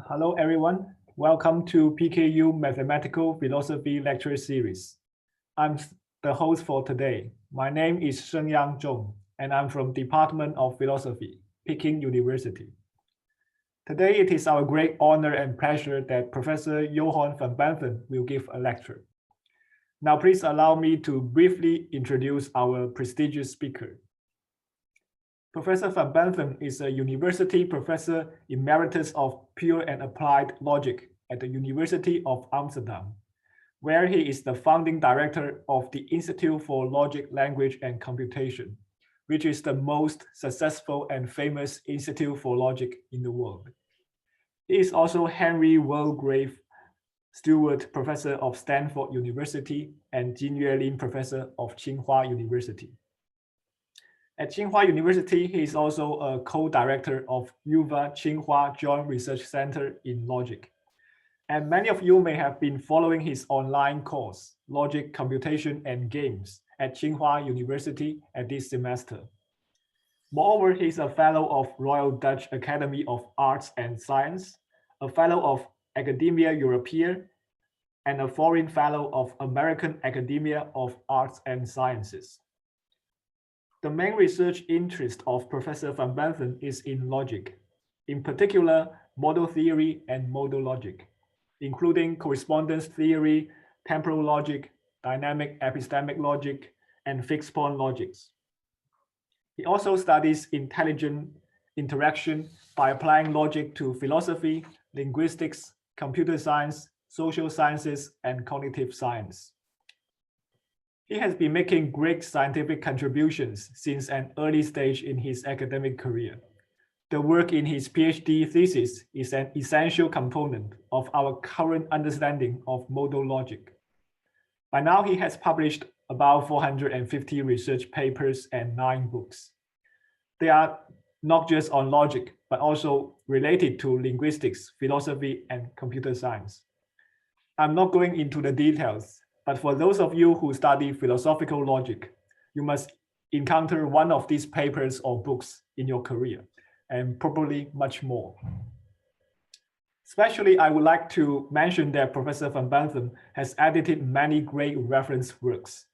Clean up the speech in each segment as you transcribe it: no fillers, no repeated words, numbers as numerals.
Hello, everyone. Welcome to PKU Mathematical Philosophy Lecture Series. I'm the host for today. My name is Shenyang Zhong, and I'm from Department of Philosophy, Peking University. Today, it is our great honor and pleasure that Professor Johan van Benthem will give a lecture. Now, please allow me to briefly introduce our prestigious speaker. Professor van Benthem is a university professor emeritus of pure and applied logic at the University of Amsterdam, where he is the founding director of the Institute for Logic, Language, and Computation, which is the most successful and famous institute for logic in the world. He is also Henry Walgrave Stewart Professor of Stanford University and Jin Yuelin Professor of Tsinghua University. At Tsinghua University, he is also a co-director of UVA Tsinghua Joint Research Center in Logic. And many of you may have been following his online course, Logic, Computation, and Games, at Tsinghua University at this semester. Moreover, he is a fellow of Royal Dutch Academy of Arts and Science, a fellow of Academia Europaea, and a foreign fellow of American Academia of Arts and Sciences. The main research interest of Professor van Benthem is in logic, in particular modal theory and modal logic, including correspondence theory, temporal logic, dynamic epistemic logic, and fixed point logics. He also studies intelligent interaction by applying logic to philosophy, linguistics, computer science, social sciences, and cognitive science. He has been making great scientific contributions since an early stage in his academic career. The work in his PhD thesis is an essential component of our current understanding of modal logic. By now, he has published about 450 research papers and 9 books. They are not just on logic, but also related to linguistics, philosophy, and computer science. I'm not going into the details, but for those of you who study philosophical logic, you must encounter one of these papers or books in your career, and probably much more. Especially, I would like to mention that Professor van Benthem has edited many great reference works.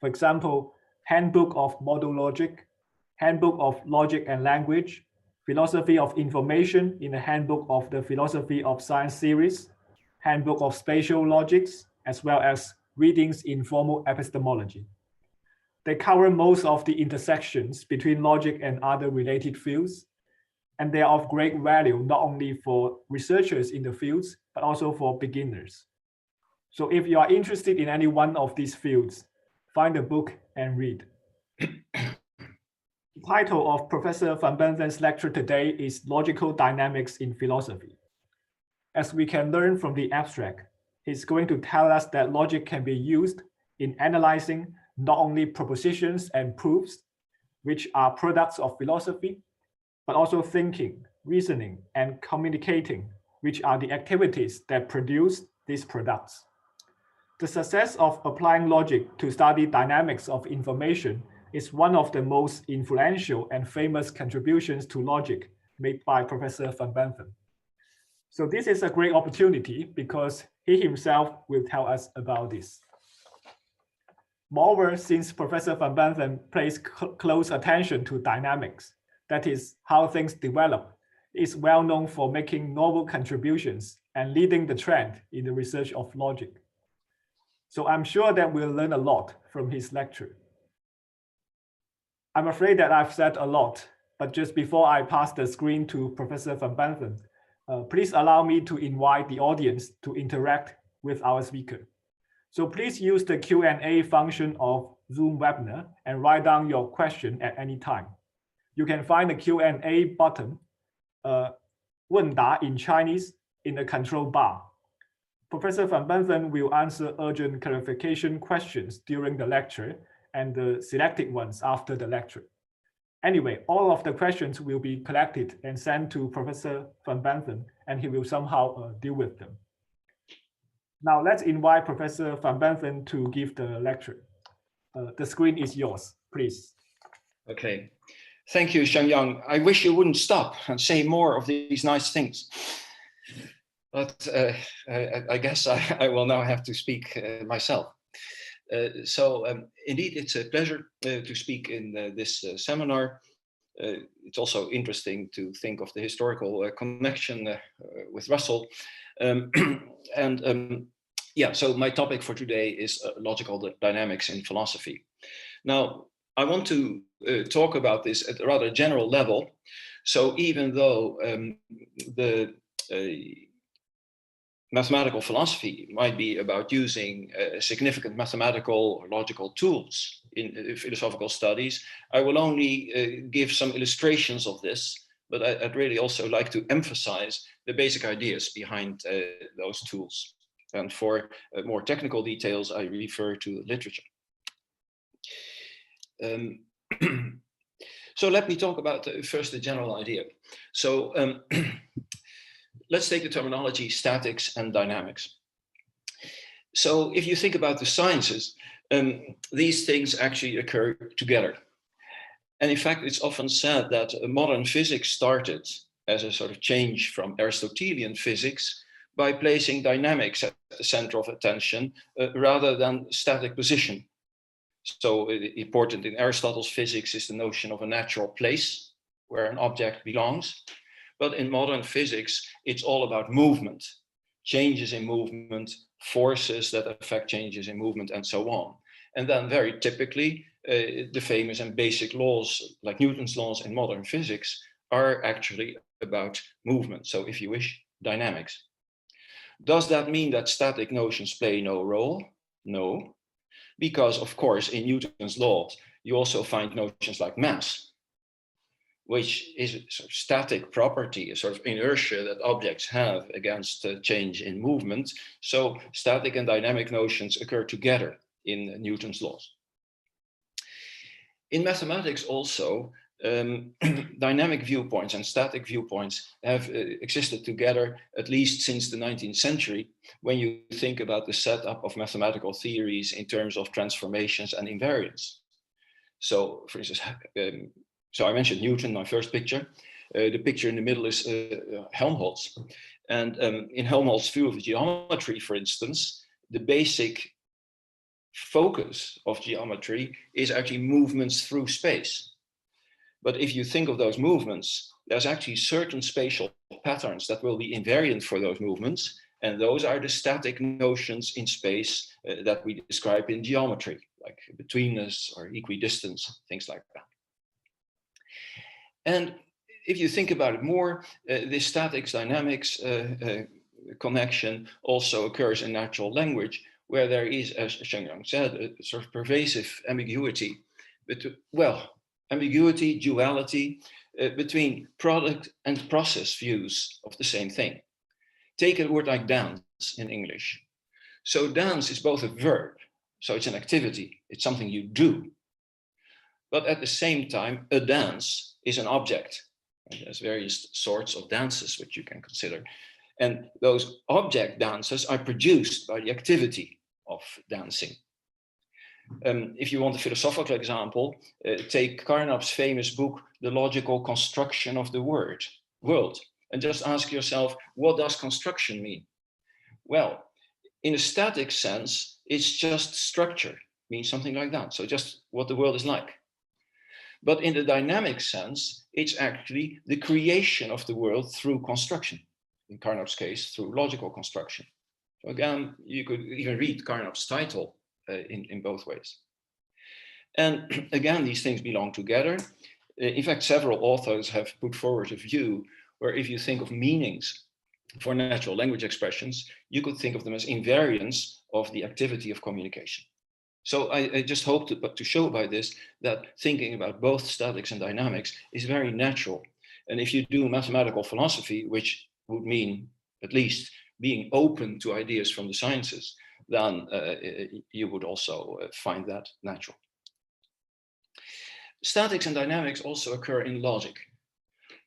For example, Handbook of Modal Logic, Handbook of Logic and Language, Philosophy of Information in the Handbook of the Philosophy of Science series, Handbook of Spatial Logics, as well as Readings in Formal Epistemology. They cover most of the intersections between logic and other related fields, and they are of great value not only for researchers in the fields, but also for beginners. So if you are interested in any one of these fields, find a book and read. The title of Professor van Benthem's lecture today is Logical Dynamics in Philosophy. As we can learn from the abstract, he's going to tell us that logic can be used in analyzing not only propositions and proofs, which are products of philosophy, but also thinking, reasoning, and communicating, which are the activities that produce these products. The success of applying logic to study dynamics of information is one of the most influential and famous contributions to logic made by Professor van Benthem. So this is a great opportunity because he himself will tell us about this. Moreover, since Professor van Benthem pays close attention to dynamics, that is how things develop, is well known for making novel contributions and leading the trend in the research of logic. So I'm sure that we'll learn a lot from his lecture. I'm afraid that I've said a lot, but just before I pass the screen to Professor van Benthem, please allow me to invite the audience to interact with our speaker. So please use the Q&A function of Zoom webinar and write down your question at any time. You can find the Q&A button, 问答 in Chinese, in the control bar. Professor van Benthem will answer urgent clarification questions during the lecture and the selected ones after the lecture. Anyway, all of the questions will be collected and sent to Professor van Benthem, and he will somehow deal with them. Now let's invite Professor van Benthem to give the lecture. The screen is yours, please. Okay, thank you, Shenyang. I wish you wouldn't stop and say more of these nice things. But I guess I will now have to speak myself. Indeed, it's a pleasure to speak in this seminar. It's also interesting to think of the historical connection with Russell. Yeah, so my topic for today is logical dynamics in philosophy. Now, I want to talk about this at a rather general level. So even though the mathematical philosophy might be about using significant mathematical or logical tools in philosophical studies, I will only give some illustrations of this, but I'd really also like to emphasize the basic ideas behind those tools. And for more technical details, I refer to literature. So let me talk about first the general idea. So let's take the terminology statics and dynamics. So if you think about the sciences, these things actually occur together. And in fact, it's often said that modern physics started as a sort of change from Aristotelian physics by placing dynamics at the center of attention rather than static position. So important in Aristotle's physics is the notion of a natural place where an object belongs. But in modern physics, it's all about movement, changes in movement, forces that affect changes in movement, and so on. And then very typically, the famous and basic laws, like Newton's laws in modern physics, are actually about movement. So if you wish, dynamics. Does that mean that static notions play no role? No, because of course, in Newton's laws, you also find notions like mass, which is a sort of static property, a sort of inertia that objects have against change in movement. So static and dynamic notions occur together in Newton's laws. In mathematics also, dynamic viewpoints and static viewpoints have existed together at least since the 19th century, when you think about the setup of mathematical theories in terms of transformations and invariance. So for instance, so I mentioned Newton, my first picture. The picture in the middle is Helmholtz. And in Helmholtz's view of geometry, for instance, the basic focus of geometry is actually movements through space. But if you think of those movements, there's actually certain spatial patterns that will be invariant for those movements. And those are the static notions in space that we describe in geometry, like betweenness or equidistance, things like that. And if you think about it more, this statics dynamics connection also occurs in natural language, where there is, as Shengyang said, a sort of pervasive ambiguity, ambiguity, duality between product and process views of the same thing. Take a word like dance in English. So dance is both a verb, so it's an activity, it's something you do. But at the same time, a dance is an object. And there's various sorts of dances which you can consider. And those object dances are produced by the activity of dancing. If you want a philosophical example, take Carnap's famous book, The Logical Construction of the World, and just ask yourself, what does construction mean? Well, in a static sense, it's just structure, means something like that. So just what the world is like. But in the dynamic sense, it's actually the creation of the world through construction. In Carnap's case, through logical construction. So again, you could even read Carnap's title in both ways. And again, these things belong together. In fact, several authors have put forward a view where if you think of meanings for natural language expressions, you could think of them as invariants of the activity of communication. So I just hope to show by this that thinking about both statics and dynamics is very natural. And if you do mathematical philosophy, which would mean at least being open to ideas from the sciences, then you would also find that natural. Statics and dynamics also occur in logic.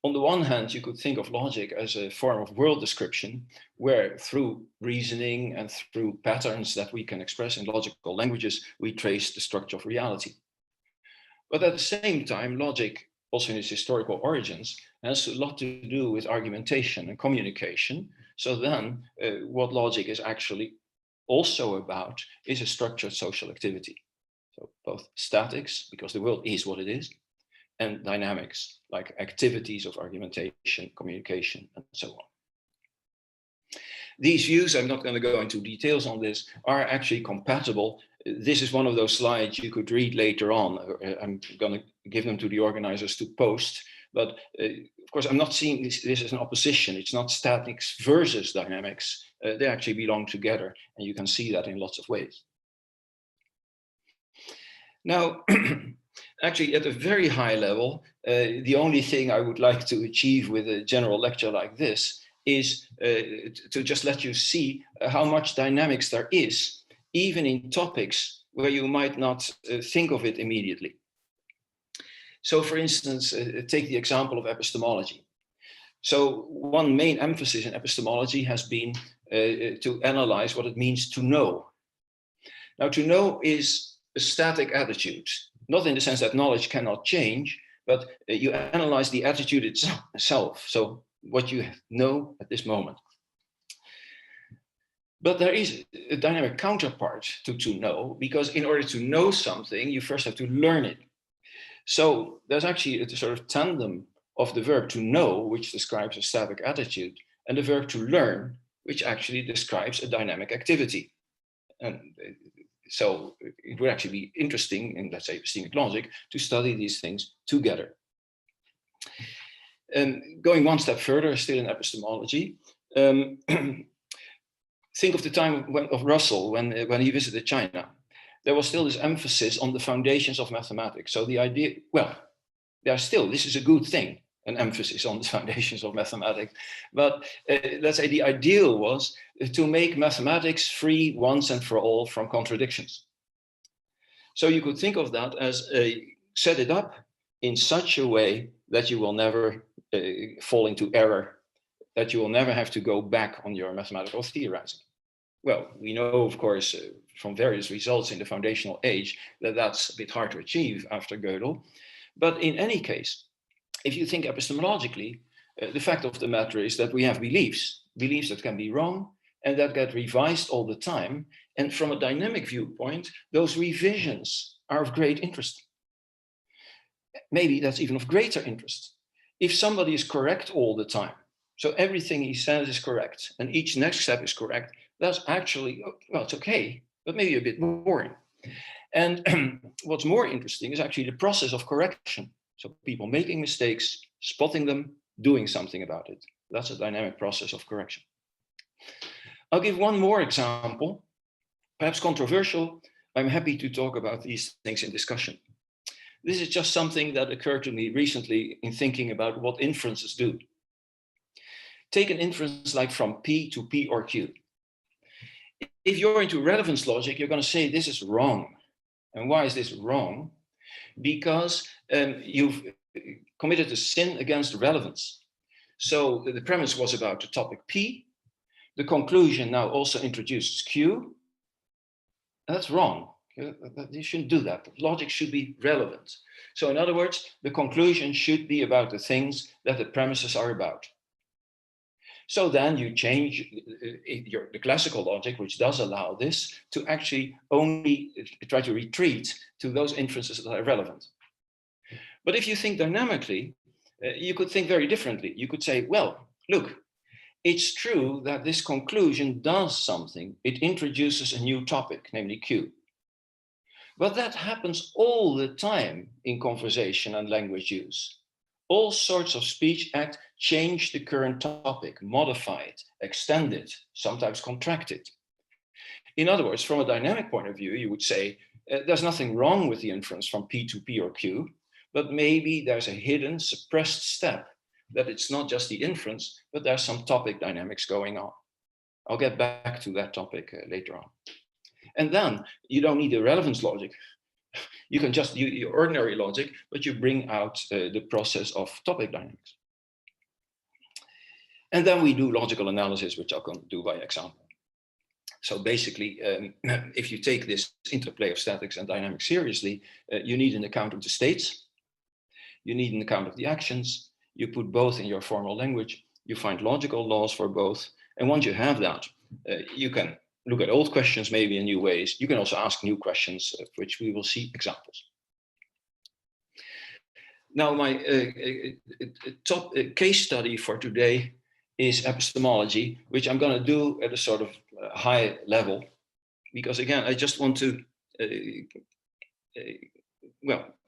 On the one hand, you could think of logic as a form of world description, where through reasoning and through patterns that we can express in logical languages, we trace the structure of reality. But at the same time, logic, also in its historical origins, has a lot to do with argumentation and communication. So then what logic is actually also about is a structured social activity. So both statics, because the world is what it is, and dynamics, like activities of argumentation, communication, and so on. These views, I'm not going to go into details on this, are actually compatible. This is one of those slides you could read later on. I'm going to give them to the organizers to post. But of course, I'm not seeing this as an opposition. It's not statics versus dynamics. They actually belong together. And you can see that in lots of ways. Now, actually, at a very high level, the only thing I would like to achieve with a general lecture like this is to just let you see how much dynamics there is, even in topics where you might not think of it immediately. So, for instance, take the example of epistemology. So one main emphasis in epistemology has been to analyze what it means to know. Now, to know is a static attitude, not in the sense that knowledge cannot change, but you analyze the attitude itself. So what you know at this moment. But there is a dynamic counterpart to know, because in order to know something, you first have to learn it. So there's actually a sort of tandem of the verb to know, which describes a static attitude, and the verb to learn, which actually describes a dynamic activity. And so it would actually be interesting in, let's say, epistemic logic to study these things together. And going one step further, still in epistemology, think of the time of Russell when he visited China. There was still this emphasis on the foundations of mathematics. So the idea, well, this is a good thing, an emphasis on the foundations of mathematics. But let's say the ideal was to make mathematics free once and for all from contradictions. So you could think of that as set it up in such a way that you will never fall into error, that you will never have to go back on your mathematical theorizing. Well, we know, of course, from various results in the foundational age that that's a bit hard to achieve after Gödel. But in any case, if you think epistemologically, the fact of the matter is that we have beliefs that can be wrong and that get revised all the time. And from a dynamic viewpoint, those revisions are of great interest. Maybe that's even of greater interest. If somebody is correct all the time, so everything he says is correct and each next step is correct, that's actually, well, it's okay, but maybe a bit boring. And what's more interesting is actually the process of correction. So people making mistakes, spotting them, doing something about it. That's a dynamic process of correction. I'll give one more example, perhaps controversial. I'm happy to talk about these things in discussion. This is just something that occurred to me recently in thinking about what inferences do. Take an inference like from P to P or Q. If you're into relevance logic, you're going to say this is wrong. And why is this wrong? Because you've committed a sin against relevance. So the premise was about the topic P. The conclusion now also introduces Q. And that's wrong. You shouldn't do that. Logic should be relevant. So in other words, the conclusion should be about the things that the premises are about. So then you change the classical logic, which does allow this, to actually only try to retreat to those inferences that are relevant. But if you think dynamically, you could think very differently. You could say, well, look, it's true that this conclusion does something. It introduces a new topic, namely Q. But that happens all the time in conversation and language use. All sorts of speech act change the current topic, modify it, extend it, sometimes contract it. In other words, from a dynamic point of view, you would say there's nothing wrong with the inference from P to P or Q, but maybe there's a hidden, suppressed step that it's not just the inference, but there's some topic dynamics going on. I'll get back to that topic later on. And then you don't need a relevance logic. You can just use your ordinary logic, but you bring out the process of topic dynamics. And then we do logical analysis, which I'll do by example. So basically, if you take this interplay of statics and dynamics seriously, you need an account of the states. You need an account of the actions. You put both in your formal language. You find logical laws for both. And once you have that, you can look at old questions maybe in new ways. You can also ask new questions, of which we will see examples. Now, my top case study for today is epistemology, which I'm going to do at a sort of high level, because again, I just want to,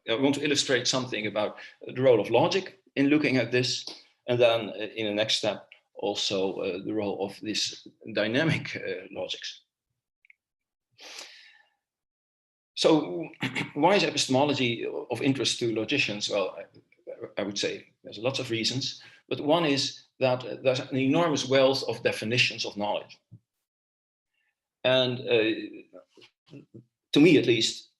I want to illustrate something about the role of logic in looking at this, and then in the next step, also the role of this dynamic logics. So why is epistemology of interest to logicians? Well, I would say there's lots of reasons, but one is that there's an enormous wealth of definitions of knowledge. And to me, at least,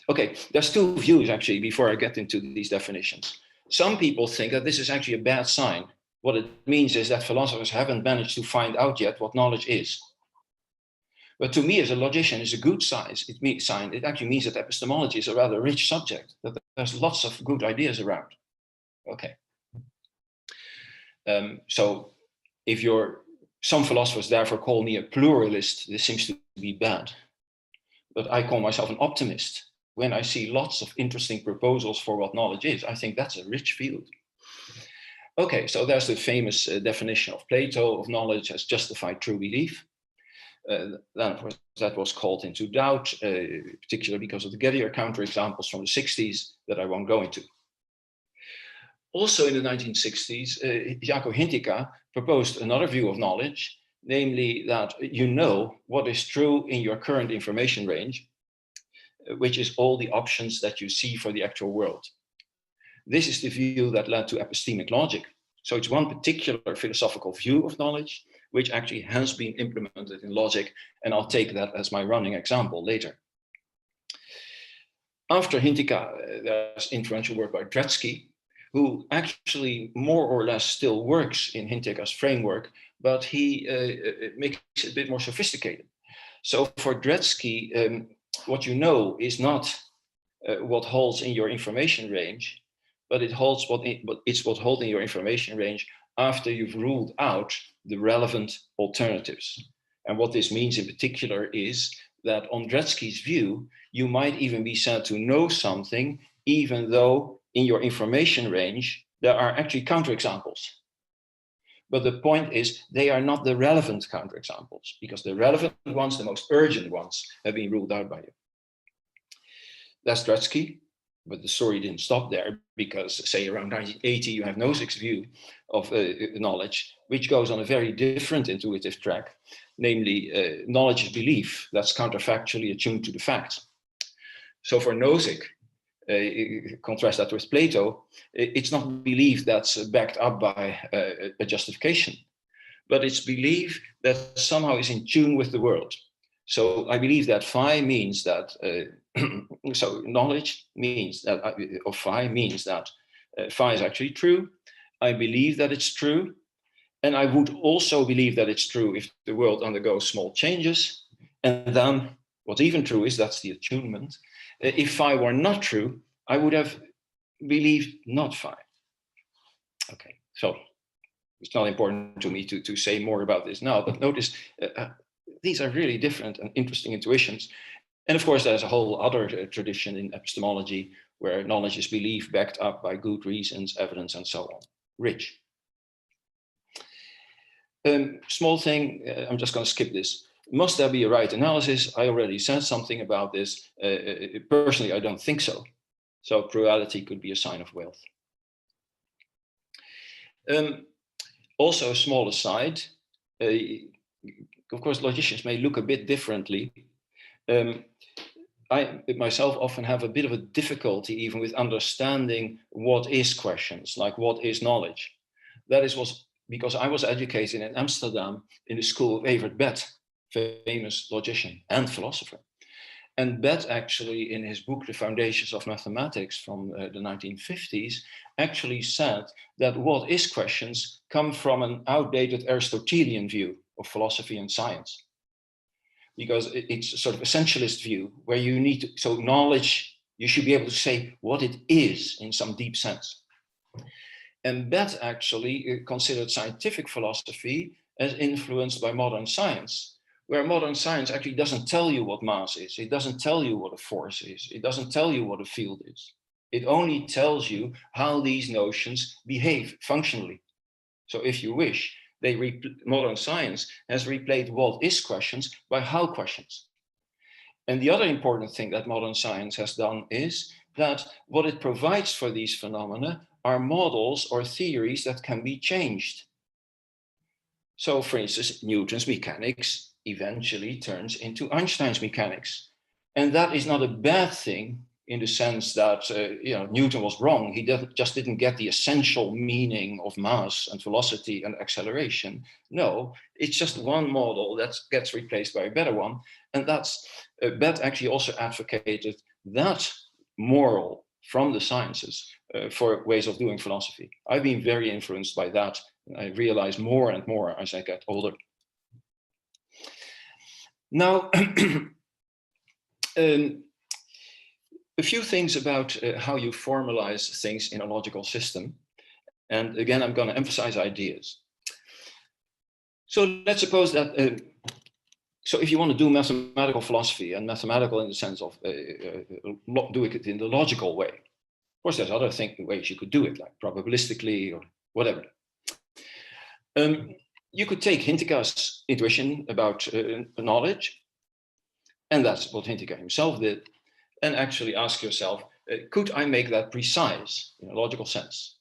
okay, there's two views actually before I get into these definitions. Some people think that this is actually a bad sign. What it means is that philosophers haven't managed to find out yet what knowledge is. But to me, as a logician, it's a good sign. It actually means that epistemology is a rather rich subject, that there's lots of good ideas around. Okay. So if some philosophers therefore call me a pluralist, this seems to be bad. But I call myself an optimist. When I see lots of interesting proposals for what knowledge is, I think that's a rich field. Okay, so there's the famous definition of Plato of knowledge as justified true belief. Then, of course, that was called into doubt, particularly because of the Gettier counterexamples from the 60s that I won't go into. Also in the 1960s, Jaco Hintika proposed another view of knowledge, namely that you know what is true in your current information range, which is all the options that you see for the actual world. This is the view that led to epistemic logic. So it's one particular philosophical view of knowledge, which actually has been implemented in logic, and I'll take that as my running example later. After Hintika, there's influential work by Dretske, who actually more or less still works in Hintika's framework, but he makes it a bit more sophisticated. So for Dretske, what you know is not what holds in your information range, but it's what holds in your information range after you've ruled out the relevant alternatives. And what this means in particular is that on Dretske's view, you might even be said to know something, even though in your information range, there are actually counterexamples. But the point is, they are not the relevant counterexamples, because the relevant ones, the most urgent ones, have been ruled out by you. That's Dretske, but the story didn't stop there, because say around 1980, you have Nozick's view of knowledge, which goes on a very different intuitive track, namely knowledge is belief that's counterfactually attuned to the facts. So for Nozick, contrast that with Plato, it's not belief that's backed up by a justification, but it's belief that somehow is in tune with the world. So I believe that phi means that, so knowledge means that, of phi means that phi is actually true. I believe that it's true. And I would also believe that it's true if the world undergoes small changes. And then what's even true is that's the attunement. If phi were not true, I would have believed not phi. Okay, so it's not important to me to say more about this now, but notice these are really different and interesting intuitions. And of course, there's a whole other tradition in epistemology where knowledge is belief backed up by good reasons, evidence, and so on. Rich. Small thing, I'm just going to skip this. Must there be a right analysis? I already said something about this. Personally, I don't think so. So plurality could be a sign of wealth. Also, a small aside, of course, logicians may look a bit differently. I myself often have a bit of a difficulty even with understanding what is questions, like what is knowledge. That was because I was educated in Amsterdam in the school of Evert Beth, famous logician and philosopher. And Beth actually, in his book, The Foundations of Mathematics from the 1950s, actually said that what is questions come from an outdated Aristotelian view of philosophy and science. Because it's a sort of essentialist view where you need to, so knowledge, you should be able to say what it is in some deep sense. And Beth actually considered scientific philosophy as influenced by modern science, where modern science actually doesn't tell you what mass is. It doesn't tell you what a force is. It doesn't tell you what a field is. It only tells you how these notions behave functionally. So if you wish, modern science has replaced what is questions by how questions. And the other important thing that modern science has done is that what it provides for these phenomena are models or theories that can be changed. So for instance, Newton's mechanics eventually turns into Einstein's mechanics. And that is not a bad thing in the sense that Newton was wrong. He just didn't get the essential meaning of mass and velocity and acceleration. No, it's just one model that gets replaced by a better one. And that's Beth actually also advocated that moral from the sciences for ways of doing philosophy. I've been very influenced by that. And I realize more and more as I get older. Now, a few things about how you formalize things in a logical system. And again, I'm going to emphasize ideas. So let's suppose that, so if you want to do mathematical philosophy, and mathematical in the sense of do it in the logical way. Of course, there's other ways you could do it, like probabilistically or whatever. You could take Hinteka's intuition about knowledge, and that's what Hinteka himself did, and actually ask yourself, could I make that precise in a logical sense?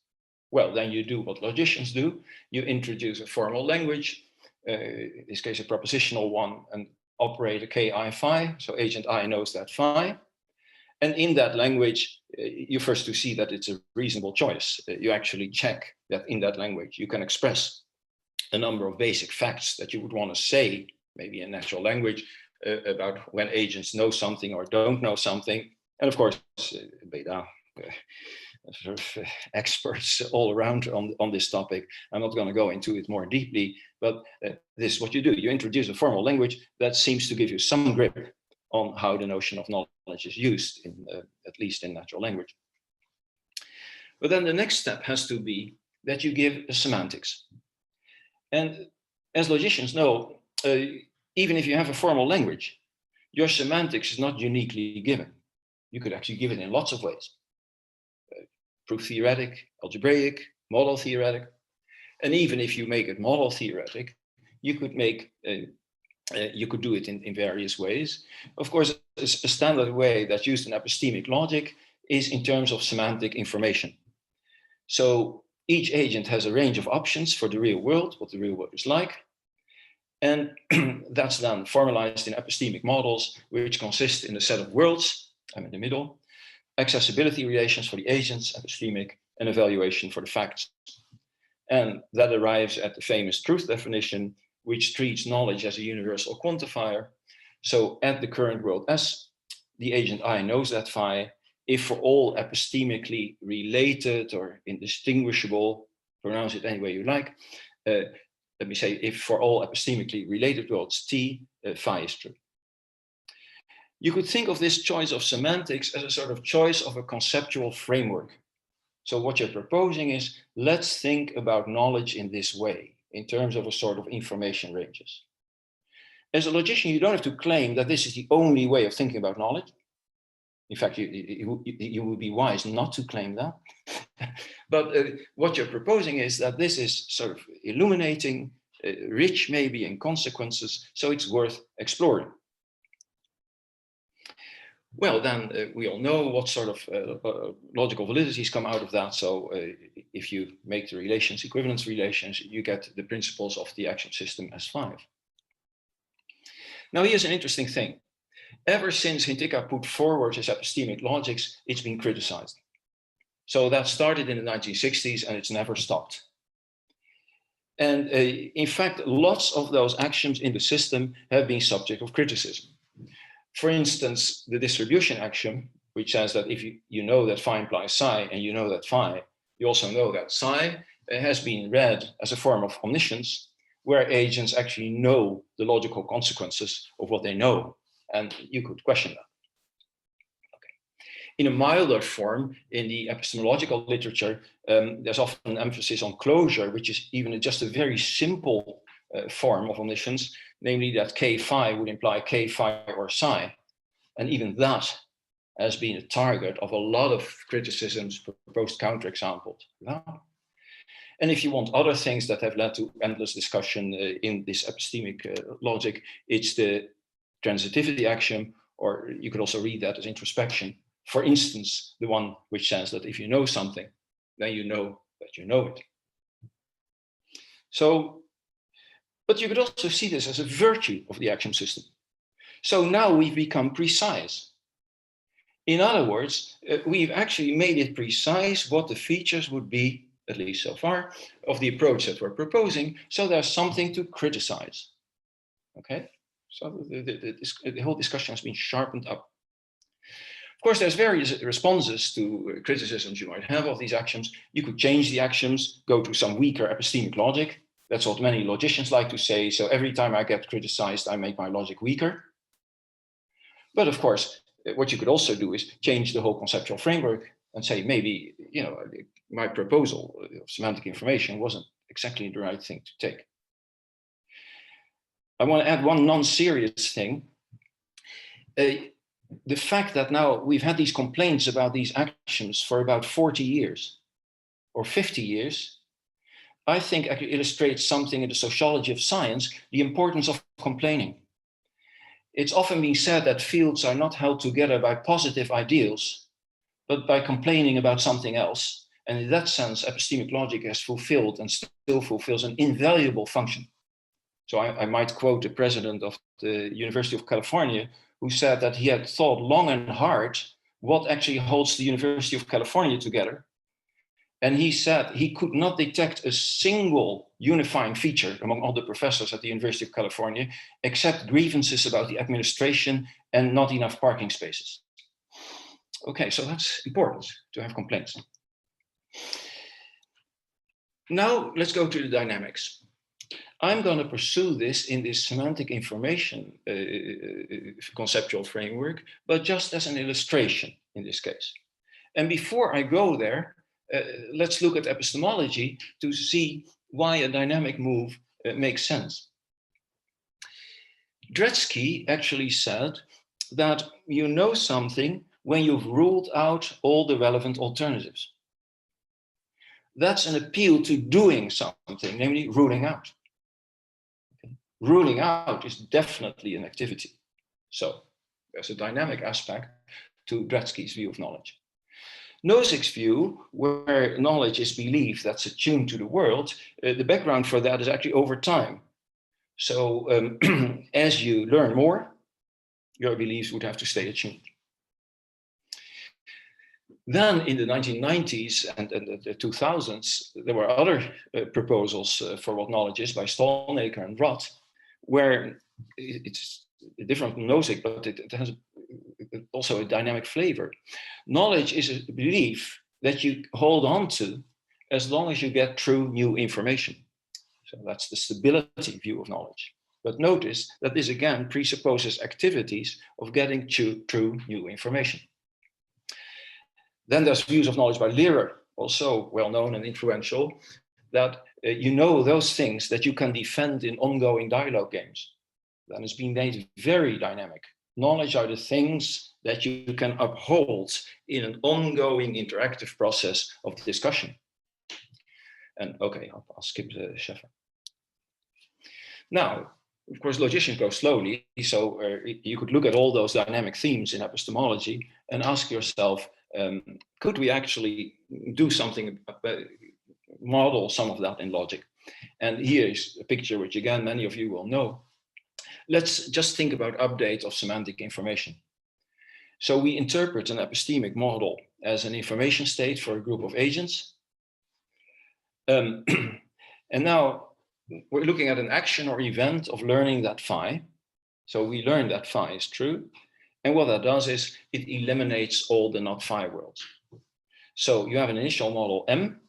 Well, then you do what logicians do. You introduce a formal language, in this case a propositional one, and operator ki phi, so agent I knows that phi. And in that language, you first to see that it's a reasonable choice. You actually check that in that language, you can express a number of basic facts that you would want to say, maybe in natural language, about when agents know something or don't know something. And of course, beta sort of experts all around on this topic. I'm not going to go into it more deeply, but this is what you do. You introduce a formal language that seems to give you some grip on how the notion of knowledge is used, at least in natural language. But then the next step has to be that you give a semantics. And as logicians know, even if you have a formal language, your semantics is not uniquely given. You could actually give it in lots of ways. Proof theoretic, algebraic, model theoretic. And even if you make it model theoretic, you could make you could do it in various ways. Of course, a standard way that's used in epistemic logic is in terms of semantic information. So each agent has a range of options for the real world, what the real world is like. And that's then formalized in epistemic models, which consist in a set of worlds, I'm in the middle, accessibility relations for the agents, epistemic, and evaluation for the facts. And that arrives at the famous truth definition, which treats knowledge as a universal quantifier. So at the current world S, the agent I knows that phi, if for all epistemically related or indistinguishable, pronounce it any way you like, let me say, if for all epistemically related worlds T, phi is true. You could think of this choice of semantics as a sort of choice of a conceptual framework. So what you're proposing is, let's think about knowledge in this way, in terms of a sort of information ranges. As a logician, you don't have to claim that this is the only way of thinking about knowledge. In fact, you would be wise not to claim that. But what you're proposing is that this is sort of illuminating, rich maybe in consequences, so it's worth exploring. Well, then we all know what sort of logical validities come out of that. So if you make the relations equivalence relations, you get the principles of the action system as 5. Now, here's an interesting thing. Ever since Hinteka put forward his epistemic logics, it's been criticized. So that started in the 1960s and it's never stopped. And in fact, lots of those axioms in the system have been subject of criticism. For instance, the distribution axiom, which says that if you know that phi implies psi and you know that phi, you also know that psi, has been read as a form of omniscience, where agents actually know the logical consequences of what they know. And you could question that. Okay. In a milder form, in the epistemological literature, there's often an emphasis on closure, which is even just a very simple form of omniscience, namely that k phi would imply k phi or psi. And even that has been a target of a lot of criticisms, proposed counterexamples. And if you want other things that have led to endless discussion in this epistemic logic, it's the transitivity axiom, or you could also read that as introspection. For instance, the one which says that if you know something, then you know that you know it. So, but you could also see this as a virtue of the axiom system. So now we've become precise. In other words, we've actually made it precise what the features would be, at least so far, of the approach that we're proposing, so there's something to criticize. Okay, so the whole discussion has been sharpened up. Of course, there's various responses to criticisms you might have of these axioms. You could change the axioms, go to some weaker epistemic logic. That's what many logicians like to say. So every time I get criticized, I make my logic weaker. But of course, what you could also do is change the whole conceptual framework and say, maybe, you know, my proposal of semantic information wasn't exactly the right thing to take. I want to add one non-serious thing. The fact that now we've had these complaints about these axioms for about 40 years or 50 years, I think actually illustrates something in the sociology of science, the importance of complaining. It's often been said that fields are not held together by positive ideals, but by complaining about something else. And in that sense, epistemic logic has fulfilled and still fulfills an invaluable function. So I might quote the president of the University of California, who said that he had thought long and hard what actually holds the University of California together. And he said he could not detect a single unifying feature among all the professors at the University of California, except grievances about the administration and not enough parking spaces. Okay, so that's important to have complaints. Now let's go to the dynamics. I'm going to pursue this in this semantic information conceptual framework, but just as an illustration in this case. And before I go there, let's look at epistemology to see why a dynamic move makes sense. Dretske actually said that you know something when you've ruled out all the relevant alternatives. That's an appeal to doing something, namely ruling out. Okay. Ruling out is definitely an activity. So there's a dynamic aspect to Dretske's view of knowledge. Nozick's view, where knowledge is belief that's attuned to the world, the background for that is actually over time. So as you learn more, your beliefs would have to stay attuned. Then in the 1990s and the 2000s, there were other proposals for what knowledge is by Stolnaker and Roth, where it's different from Nozick, but it has also a dynamic flavor. Knowledge is a belief that you hold on to as long as you get true new information. So that's the stability view of knowledge. But notice that this again presupposes activities of getting true new information. Then there's views of knowledge by Lehrer, also well-known and influential, that you know those things that you can defend in ongoing dialogue games. That has been made very dynamic. Knowledge are the things that you can uphold in an ongoing interactive process of discussion. And okay, I'll skip the Scheffer. Now, of course, logicians go slowly, so you could look at all those dynamic themes in epistemology and ask yourself, could we actually do something, model some of that in logic? And here is a picture which, again, many of you will know. Let's just think about update of semantic information. So we interpret an epistemic model as an information state for a group of agents. And now we're looking at an action or event of learning that phi. So we learn that phi is true. And what that does is it eliminates all the not phi worlds. So you have an initial model M.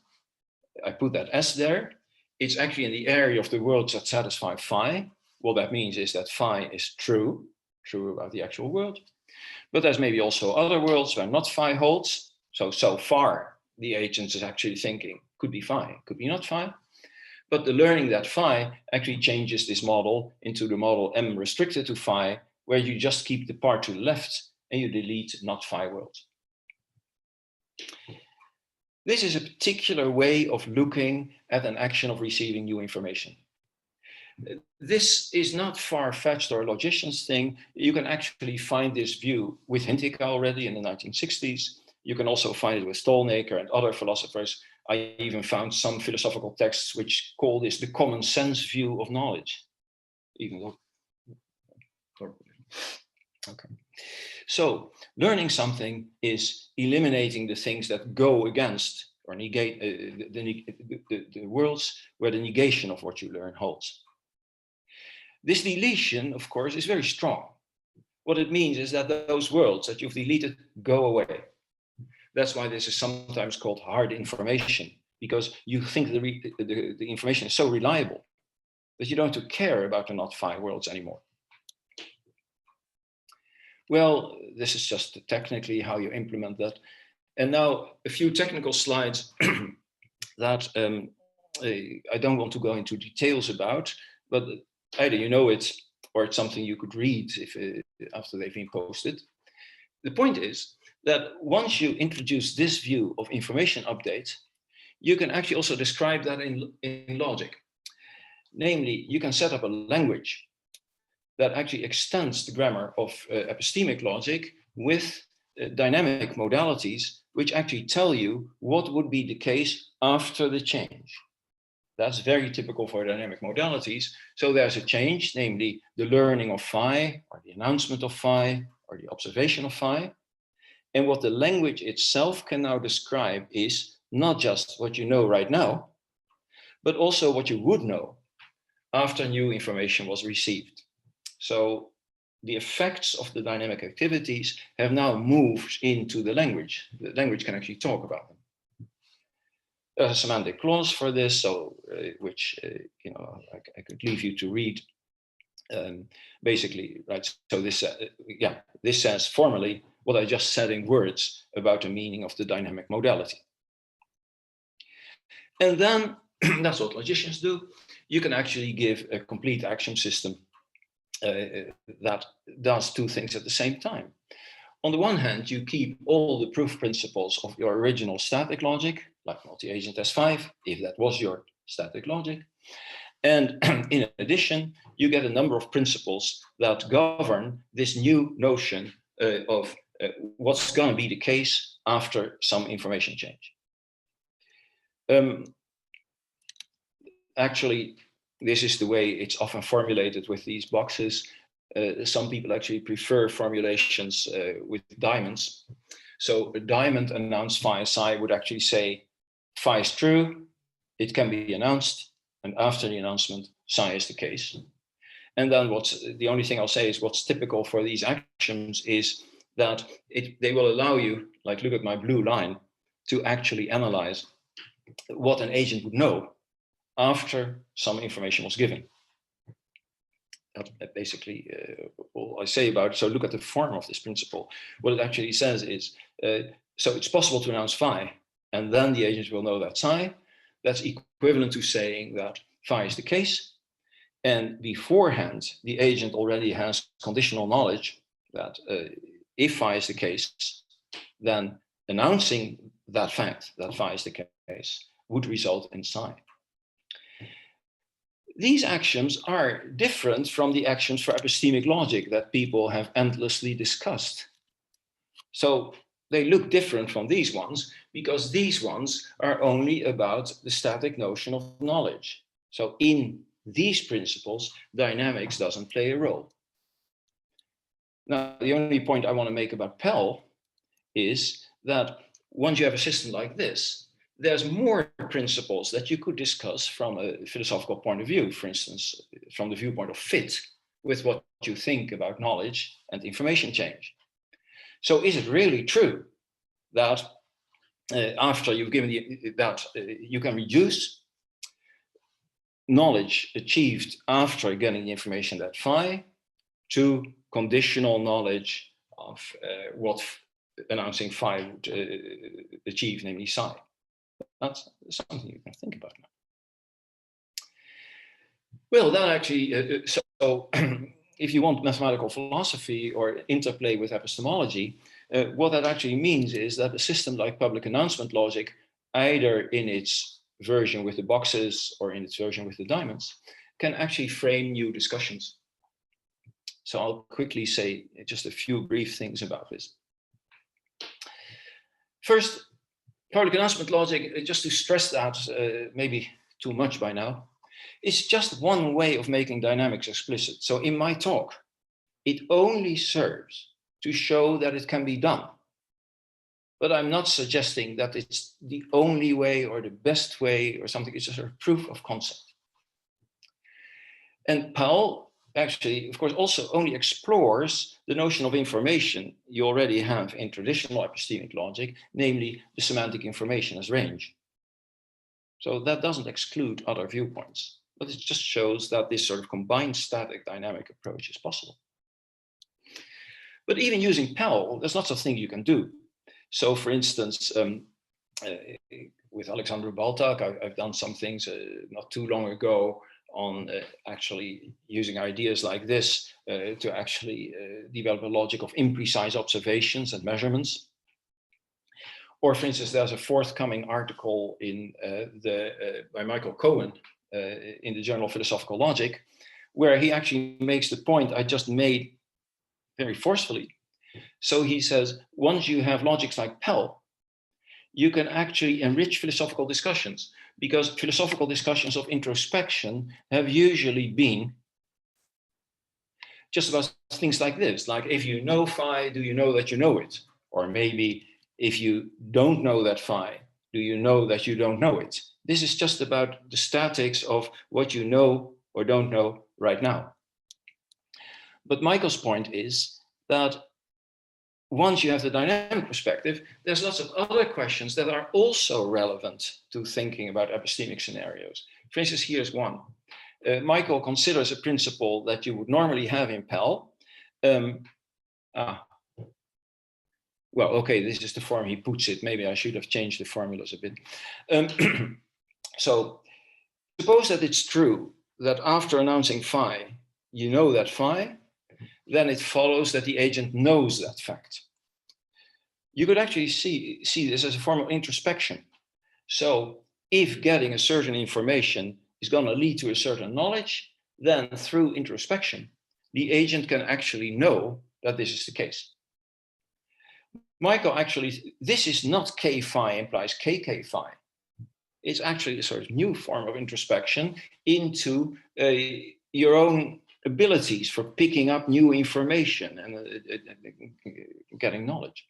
I put that S there. It's actually in the area of the worlds that satisfy phi. What that means is that phi is true about the actual world. But there's maybe also other worlds where not phi holds. So far, the agent is actually thinking, could be phi, could be not phi. But the learning that phi actually changes this model into the model M restricted to phi, where you just keep the part to the left and you delete not phi worlds. This is a particular way of looking at an action of receiving new information. This is not far-fetched or a logician's thing. You can actually find this view with Hintika already in the 1960s. You can also find it with Stolnaker and other philosophers. I even found some philosophical texts which call this the common sense view of knowledge. Even though, okay. So learning something is eliminating the things that go against or negate the worlds where the negation of what you learn holds. This deletion, of course, is very strong. What it means is that those worlds that you've deleted go away. That's why this is sometimes called hard information, because you think the information is so reliable that you don't have to care about the not phi worlds anymore. Well, this is just technically how you implement that. And now a few technical slides that I don't want to go into details about, but either you know it or it's something you could read if, after they've been posted. The point is that once you introduce this view of information update, you can actually also describe that in logic. Namely, you can set up a language that actually extends the grammar of epistemic logic with dynamic modalities, which actually tell you what would be the case after the change. That's very typical for dynamic modalities. So there's a change, namely the learning of phi, or the announcement of phi, or the observation of phi. And what the language itself can now describe is not just what you know right now, but also what you would know after new information was received. So the effects of the dynamic activities have now moved into the language. The language can actually talk about them. There's a semantic clause for this, so which you know, I could leave you to read. Basically, right? So this, this says formally what I just said in words about the meaning of the dynamic modality. And then that's what logicians do. You can actually give a complete axiom system that does two things at the same time. On the one hand, you keep all the proof principles of your original static logic, like multi-agent S5, if that was your static logic. And in addition, you get a number of principles that govern this new notion of what's going to be the case after some information change. Actually, this is the way it's often formulated with these boxes. Some people actually prefer formulations with diamonds. So a diamond announced phi psi would actually say phi is true, it can be announced, and after the announcement, psi is the case. And then the only thing I'll say is what's typical for these axioms is that they will allow you, like look at my blue line, to actually analyze what an agent would know after some information was given. That's basically all I say about it. So look at the form of this principle. What it actually says is, so it's possible to announce phi, and then the agent will know that psi. That's equivalent to saying that phi is the case. And beforehand, the agent already has conditional knowledge that if phi is the case, then announcing that fact, that phi is the case, would result in psi. These axioms are different from the axioms for epistemic logic that people have endlessly discussed. So they look different from these ones because these ones are only about the static notion of knowledge. So in these principles, dynamics doesn't play a role. Now, the only point I want to make about Pell is that once you have a system like this, there's more principles that you could discuss from a philosophical point of view, for instance, from the viewpoint of fit with what you think about knowledge and information change. So is it really true that after you've given you can reduce knowledge achieved after getting the information that phi to conditional knowledge of what announcing phi would achieve, namely psi? That's something you can think about now. Well, that actually, so if you want mathematical philosophy or interplay with epistemology, what that actually means is that a system like public announcement logic, either in its version with the boxes or in its version with the diamonds, can actually frame new discussions. So I'll quickly say just a few brief things about this. First, public announcement logic, just to stress that, maybe too much by now, is just one way of making dynamics explicit. So in my talk, it only serves to show that it can be done. But I'm not suggesting that it's the only way or the best way or something. It's just a proof of concept. And Powell actually, of course, also only explores the notion of information you already have in traditional epistemic logic, namely the semantic information as range. So that doesn't exclude other viewpoints, but it just shows that this sort of combined static dynamic approach is possible. But even using Powell, there's lots of things you can do. So for instance, with Alexander Baltak, I've done some things not too long ago on actually using ideas like this to actually develop a logic of imprecise observations and measurements. Or for instance, there's a forthcoming article in by Michael Cohen in the Journal of Philosophical Logic, where he actually makes the point I just made very forcefully. So he says, once you have logics like Pell, you can actually enrich philosophical discussions, because philosophical discussions of introspection have usually been just about things like this, like if you know phi, do you know that you know it? Or maybe if you don't know that phi, do you know that you don't know it? This is just about the statics of what you know or don't know right now. But Michael's point is that once you have the dynamic perspective, there's lots of other questions that are also relevant to thinking about epistemic scenarios. For instance, here's one. Michael considers a principle that you would normally have in Pell. Well, okay, this is the form he puts it. Maybe I should have changed the formulas a bit. So suppose that it's true that after announcing phi, you know that phi, then it follows that the agent knows that fact. You could actually see this as a form of introspection. So if getting a certain information is going to lead to a certain knowledge, then through introspection, the agent can actually know that this is the case. Michael actually, this is not k phi implies kk phi. It's actually a sort of new form of introspection into your own abilities for picking up new information and getting knowledge.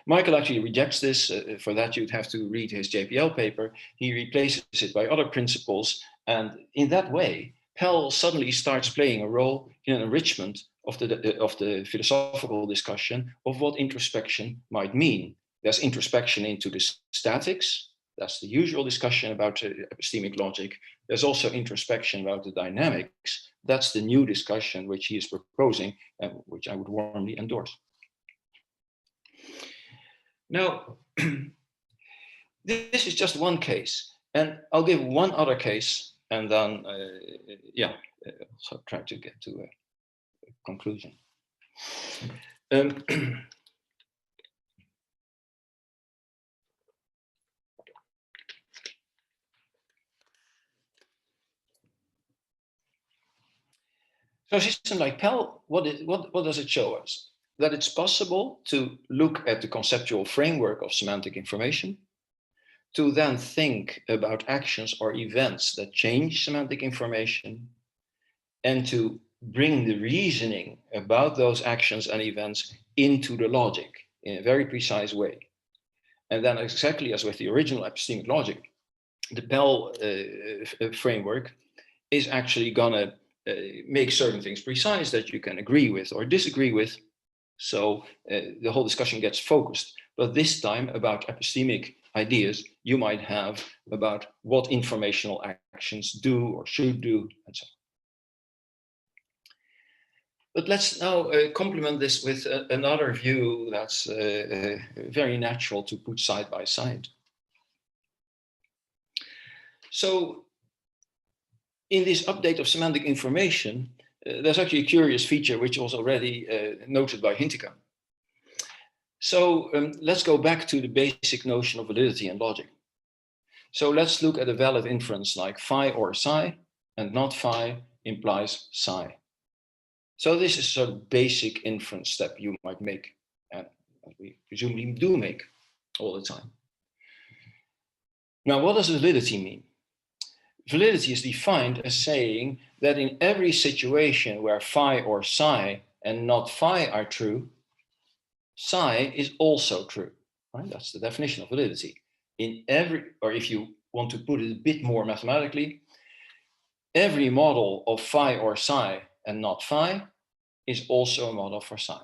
Michael actually rejects this. For that, you'd have to read his JPL paper. He replaces it by other principles. And in that way, Pell suddenly starts playing a role in an enrichment of the philosophical discussion of what introspection might mean. There's introspection into the statics. That's the usual discussion about epistemic logic. There's also introspection about the dynamics. That's the new discussion which he is proposing, and which I would warmly endorse. Now, this is just one case, and I'll give one other case, and then, so try to get to a conclusion. So a system like Pell, what does it show us? That it's possible to look at the conceptual framework of semantic information, to then think about actions or events that change semantic information, and to bring the reasoning about those actions and events into the logic in a very precise way. And then, exactly as with the original epistemic logic, the Pell framework is actually gonna make certain things precise that you can agree with or disagree with. So the whole discussion gets focused, but this time about epistemic ideas you might have about what informational actions do or should do, and so on. But let's now complement this with another view that's very natural to put side by side. So in this update of semantic information, there's actually a curious feature which was already noted by Hintika. So let's go back to the basic notion of validity and logic. So let's look at a valid inference like phi or psi, and not phi implies psi. So this is a sort of basic inference step you might make, and we presumably do make all the time. Now, what does validity mean? Validity is defined as saying that in every situation where phi or psi and not phi are true, psi is also true. Right? That's the definition of validity. In every, or if you want to put it a bit more mathematically, every model of phi or psi and not phi is also a model for psi.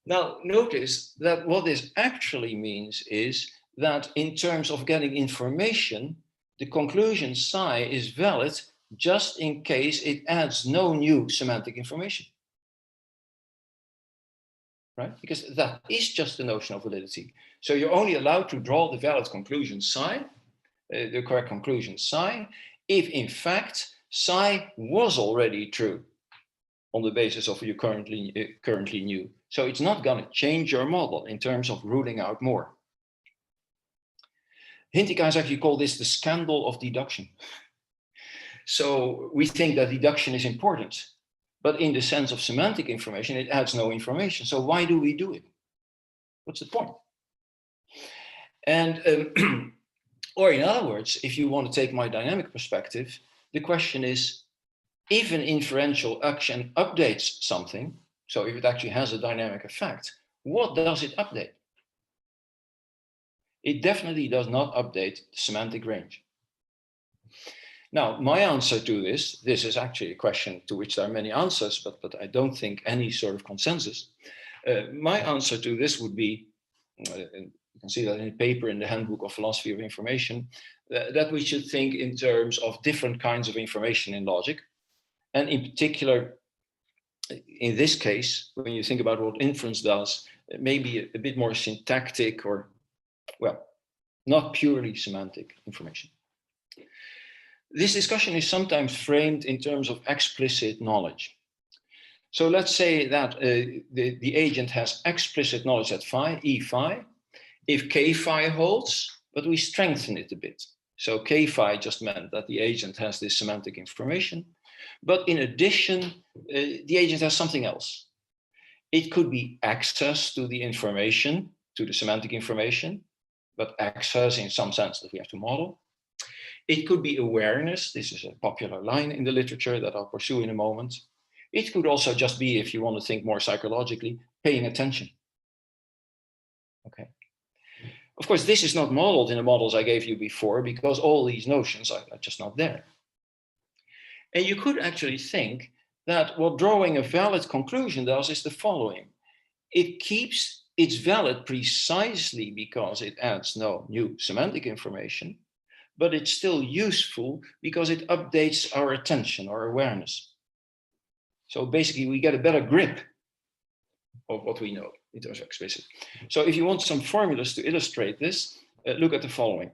Now, notice that what this actually means is that in terms of getting information, the conclusion psi is valid just in case it adds no new semantic information. Right? Because that is just the notion of validity. So you're only allowed to draw the valid conclusion psi, the correct conclusion psi, if in fact psi was already true on the basis of what you currently knew. So it's not going to change your model in terms of ruling out more. Hintika has actually called this the scandal of deduction. So we think that deduction is important, but in the sense of semantic information, it adds no information. So why do we do it? What's the point? And, or in other words, if you want to take my dynamic perspective, the question is, if an inferential action updates something, so if it actually has a dynamic effect, what does it update? It definitely does not update the semantic range. Now, my answer to this is actually a question to which there are many answers, but I don't think any sort of consensus. My answer to this would be, you can see that in a paper in the Handbook of Philosophy of Information, that we should think in terms of different kinds of information in logic. And in particular, in this case, when you think about what inference does, maybe a bit more syntactic or, well, not purely semantic information. This discussion is sometimes framed in terms of explicit knowledge. So let's say that the agent has explicit knowledge at phi, E phi, if K phi holds, but we strengthen it a bit. So K phi just meant that the agent has this semantic information, but in addition, the agent has something else. It could be access to the information, to the semantic information, but access in some sense that we have to model. It could be awareness. This is a popular line in the literature that I'll pursue in a moment. It could also just be, if you want to think more psychologically, paying attention. Okay. Of course, this is not modeled in the models I gave you before because all these notions are just not there. And you could actually think that what drawing a valid conclusion does is the following. It keeps it's valid precisely because it adds no new semantic information, but it's still useful because it updates our attention or awareness. So basically, we get a better grip of what we know in terms of explicit. So if you want some formulas to illustrate this, look at the following.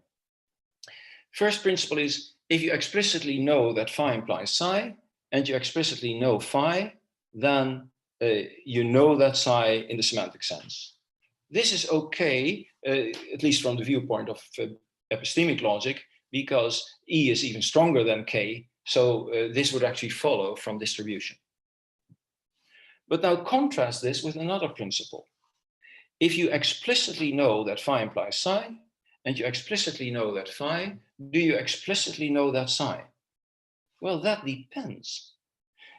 First principle is, if you explicitly know that phi implies psi, and you explicitly know phi, then you know that psi in the semantic sense. This is okay, at least from the viewpoint of epistemic logic, because E is even stronger than K, so this would actually follow from distribution. But now contrast this with another principle. If you explicitly know that phi implies psi, and you explicitly know that phi, do you explicitly know that psi? Well, that depends.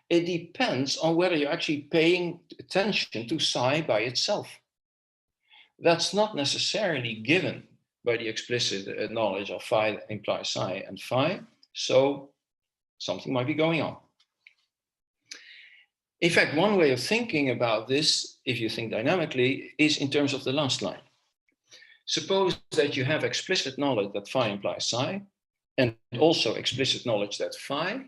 It depends on whether you're actually paying attention to psi by itself. That's not necessarily given by the explicit knowledge of phi that implies psi and phi, so something might be going on. In fact, one way of thinking about this, if you think dynamically, is in terms of the last line. Suppose that you have explicit knowledge that phi implies psi, and also explicit knowledge that phi,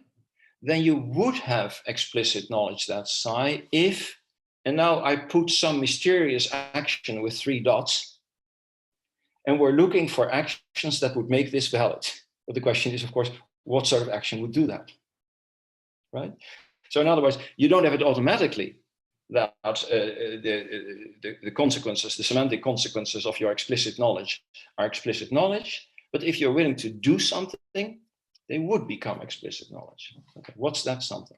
then you would have explicit knowledge that psi if, and now I put some mysterious action with 3 dots, and we're looking for actions that would make this valid. But the question is, of course, what sort of action would do that, right? So in other words, you don't have it automatically that the consequences, the semantic consequences of your explicit knowledge are explicit knowledge, but if you're willing to do something, they would become explicit knowledge. Okay, what's that something?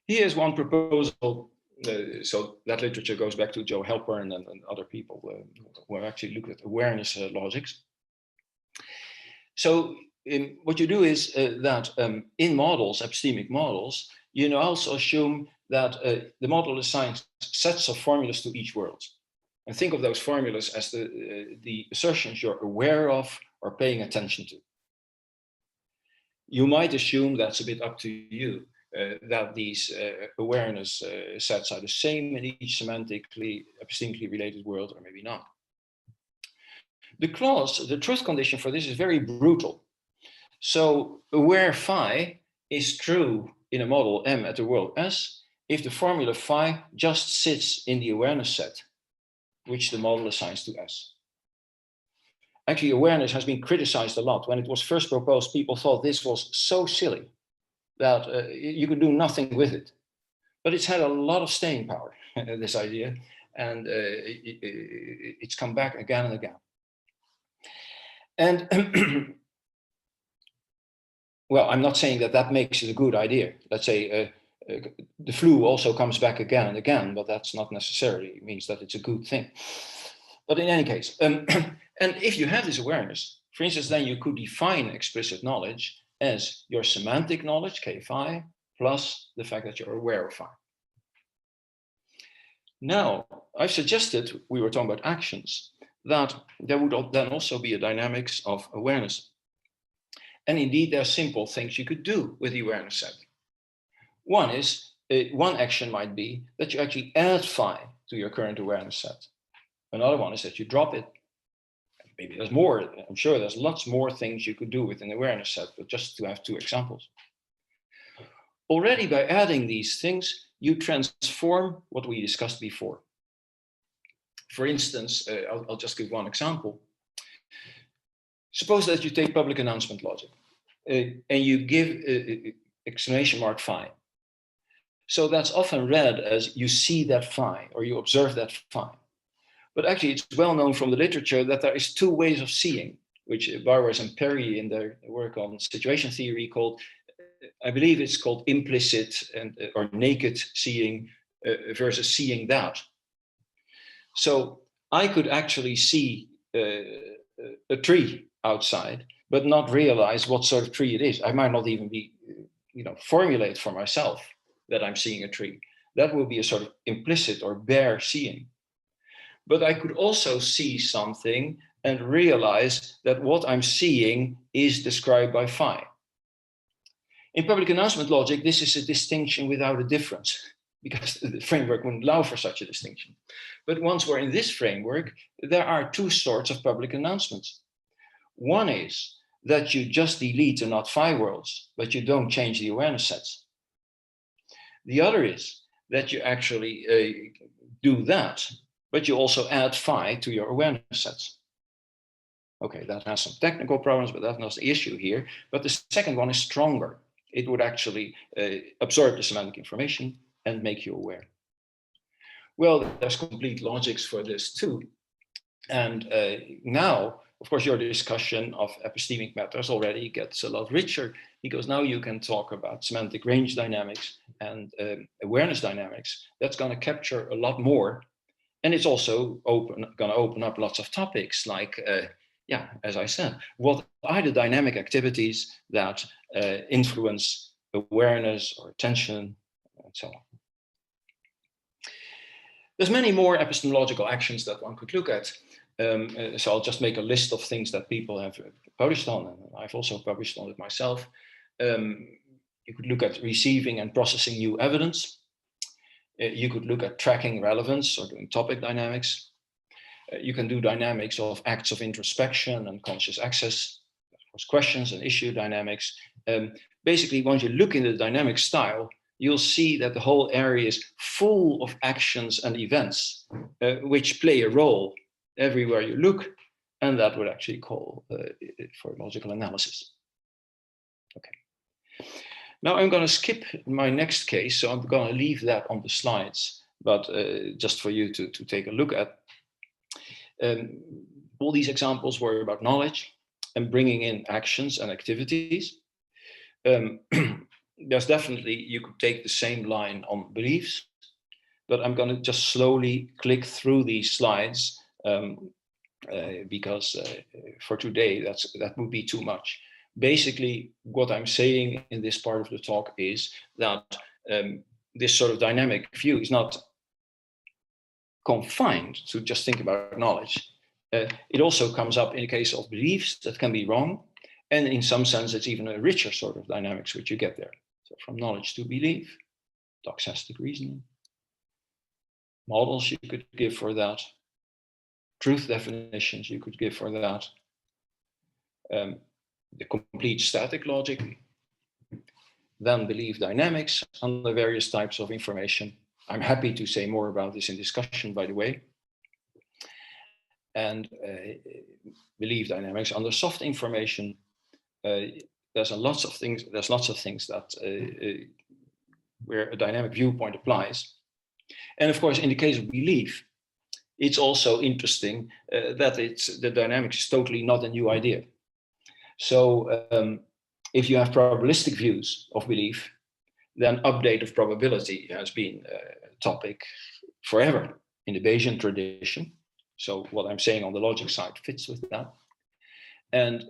Here's one proposal. So that literature goes back to Joe Halpern and other people who have actually looked at awareness logics. So what you do is that in models, epistemic models, you also assume that the model assigns sets of formulas to each world. And think of those formulas as the assertions you're aware of or paying attention to. You might assume that's a bit up to you, that these awareness sets are the same in each semantically, epistemically related world, or maybe not. The clause, the truth condition for this is very brutal. So aware phi is true in a model M at the world S if the formula phi just sits in the awareness set, which the model assigns to S. Actually, awareness has been criticized a lot. When it was first proposed, people thought this was so silly that you could do nothing with it. But it's had a lot of staying power, this idea, and it's come back again and again. And well, I'm not saying that that makes it a good idea. Let's say the flu also comes back again and again, but that's not necessarily means that it's a good thing. But in any case, and if you have this awareness, for instance, then you could define explicit knowledge as your semantic knowledge, K phi, plus the fact that you're aware of phi. Now, I've suggested, we were talking about actions, that there would then also be a dynamics of awareness. And indeed, there are simple things you could do with the awareness set. One is, one action might be that you actually add phi to your current awareness set. Another one is that you drop it. Maybe there's more. I'm sure there's lots more things you could do with an awareness set, but just to have two examples. Already by adding these things, you transform what we discussed before. For instance, I'll just give one example. Suppose that you take public announcement logic and you give exclamation mark phi. So that's often read as you see that phi or you observe that phi. But actually, it's well known from the literature that there is two ways of seeing, which Barwers and Perry in their work on situation theory called, I believe it's called implicit and or naked seeing versus seeing that. So I could actually see a tree outside, but not realize what sort of tree it is. I might not even be, formulate for myself that I'm seeing a tree. That will be a sort of implicit or bare seeing. But I could also see something and realize that what I'm seeing is described by phi. In public announcement logic, this is a distinction without a difference, because the framework wouldn't allow for such a distinction. But once we're in this framework, there are two sorts of public announcements. One is that you just delete the not phi worlds, but you don't change the awareness sets. The other is that you actually do that, but you also add phi to your awareness sets. Okay, that has some technical problems, but that's not the issue here. But the second one is stronger. It would actually absorb the semantic information and make you aware. Well, there's complete logics for this too. And now, of course, your discussion of epistemic matters already gets a lot richer, because now you can talk about semantic range dynamics and awareness dynamics. That's going to capture a lot more. And it's also going to open up lots of topics like, as I said, what are the dynamic activities that influence awareness or attention, and so on. There's many more epistemological actions that one could look at. So I'll just make a list of things that people have published on, and I've also published on it myself. You could look at receiving and processing new evidence. You could look at tracking relevance or doing topic dynamics. You can do dynamics of acts of introspection and conscious access, of course, questions and issue dynamics. Basically, once you look in the dynamic style, you'll see that the whole area is full of actions and events which play a role everywhere you look. and that would actually call for logical analysis. Okay. Now I'm going to skip my next case, so I'm going to leave that on the slides, but just for you to take a look at. All these examples were about knowledge and bringing in actions and activities. There's definitely, you could take the same line on beliefs, but I'm going to just slowly click through these slides because for today, that would be too much. Basically, what I'm saying in this part of the talk is that this sort of dynamic view is not confined to just think about knowledge. It also comes up in the case of beliefs that can be wrong. And in some sense, it's even a richer sort of dynamics which you get there. So from knowledge to belief, doxastic reasoning, models you could give for that, truth definitions you could give for that, the complete static logic, then belief dynamics under various types of information. I'm happy to say more about this in discussion, by the way. And belief dynamics under soft information. There's lots of things that where a dynamic viewpoint applies. And of course, in the case of belief, it's also interesting that the dynamics is totally not a new idea. So if you have probabilistic views of belief, then update of probability has been a topic forever in the Bayesian tradition. So what I'm saying on the logic side fits with that. And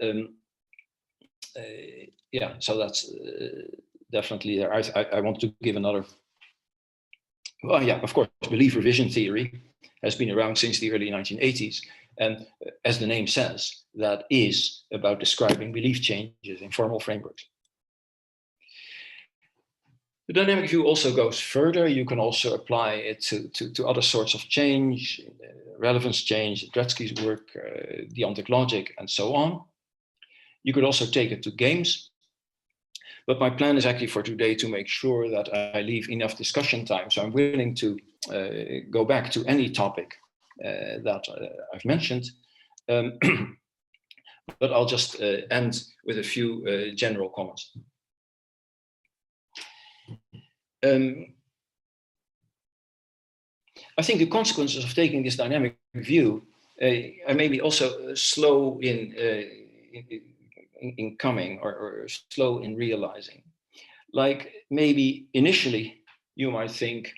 yeah, so that's definitely there. I want to give another. Well, yeah, of course, belief revision theory has been around since the early 1980s. And as the name says, that is about describing belief changes in formal frameworks. The dynamic view also goes further. You can also apply it to other sorts of change, relevance change, Dretski's work, deontic logic, and so on. You could also take it to games. But my plan is actually for today to make sure that I leave enough discussion time. So I'm willing to go back to any topic that I've mentioned. But I'll just end with a few general comments. I think the consequences of taking this dynamic view are maybe also slow in coming or slow in realizing. Like maybe initially you might think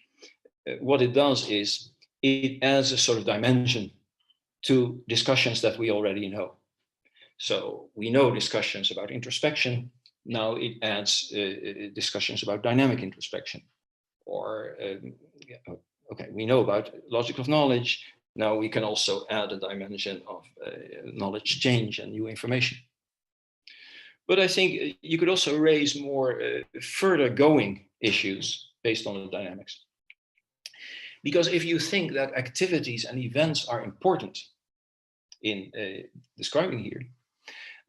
what it does is it adds a sort of dimension to discussions that we already know. So we know discussions about introspection. Now it adds discussions about dynamic introspection. Or, okay, we know about logic of knowledge. Now we can also add a dimension of knowledge change and new information. But I think you could also raise more further going issues based on the dynamics. Because if you think that activities and events are important in describing here,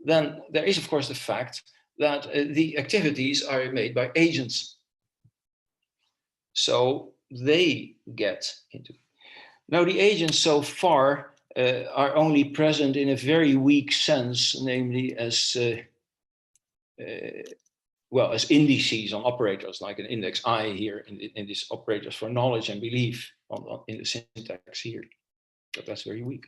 then there is, of course, the fact that the activities are made by agents. So they get into. Now, the agents so far are only present in a very weak sense, namely as well, as indices on operators, like an index I here in these operators for knowledge and belief in the syntax here. But that's very weak.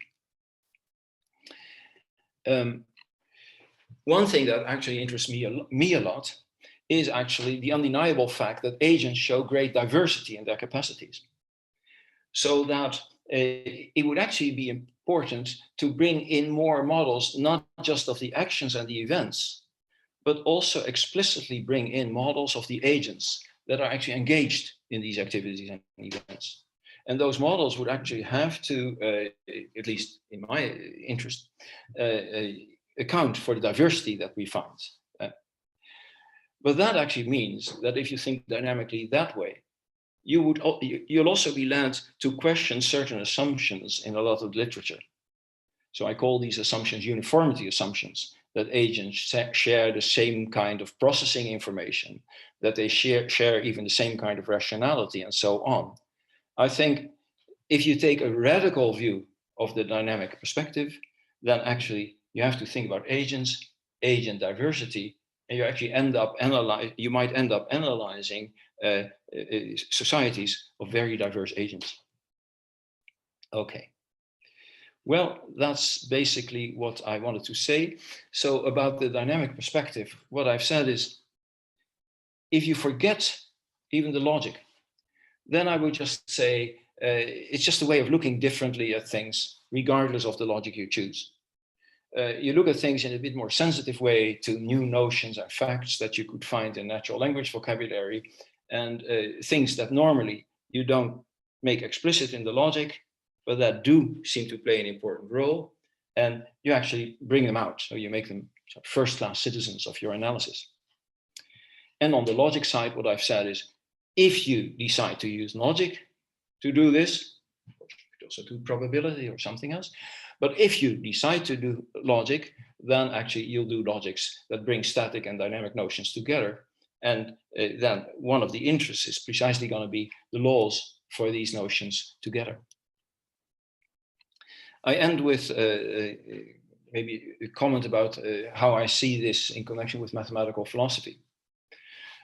One thing that actually interests me a lot is actually the undeniable fact that agents show great diversity in their capacities. So that it would actually be important to bring in more models, not just of the actions and the events, but also explicitly bring in models of the agents that are actually engaged in these activities and events. And those models would actually have to, at least in my interest, account for the diversity that we find. But that actually means that if you think dynamically that way, you'll also be led to question certain assumptions in a lot of literature. So I call these assumptions uniformity assumptions, that agents share the same kind of processing information, that they share even the same kind of rationality and so on. I think if you take a radical view of the dynamic perspective, then actually you have to think about agents, agent diversity, and you might end up analyzing societies of very diverse agents. Okay. Well, that's basically what I wanted to say. So about the dynamic perspective, what I've said is, if you forget even the logic, then I would just say it's just a way of looking differently at things, regardless of the logic you choose. You look at things in a bit more sensitive way to new notions and facts that you could find in natural language vocabulary, and things that normally you don't make explicit in the logic, but that do seem to play an important role, and you actually bring them out. So you make them first-class citizens of your analysis. And on the logic side, what I've said is, if you decide to use logic to do this, you could also do probability or something else, but if you decide to do logic, then actually you'll do logics that bring static and dynamic notions together. And then one of the interests is precisely going to be the laws for these notions together. I end with maybe a comment about how I see this in connection with mathematical philosophy.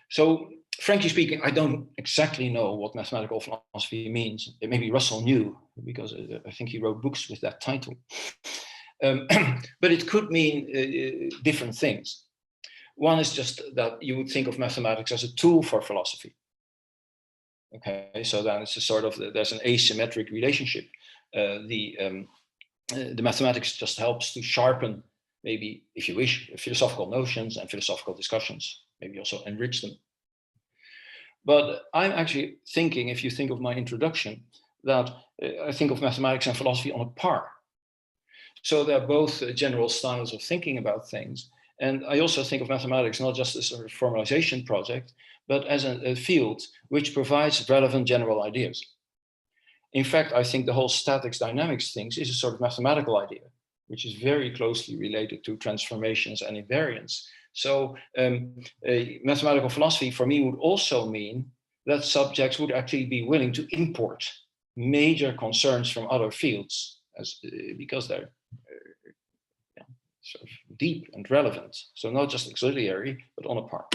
So, frankly speaking, I don't exactly know what mathematical philosophy means. Maybe Russell knew, because I think he wrote books with that title. But it could mean different things. One is just that you would think of mathematics as a tool for philosophy. Okay, so then it's a sort of, there's an asymmetric relationship. The mathematics just helps to sharpen, maybe, if you wish, philosophical notions and philosophical discussions, maybe also enrich them. But I'm actually thinking, if you think of my introduction, that I think of mathematics and philosophy on a par. So they're both general styles of thinking about things. And I also think of mathematics not just as a formalization project, but as a field which provides relevant general ideas. In fact, I think the whole statics dynamics things is a sort of mathematical idea, which is very closely related to transformations and invariance. So mathematical philosophy for me would also mean that subjects would actually be willing to import major concerns from other fields because they're sort of deep and relevant. So not just auxiliary, but on a par.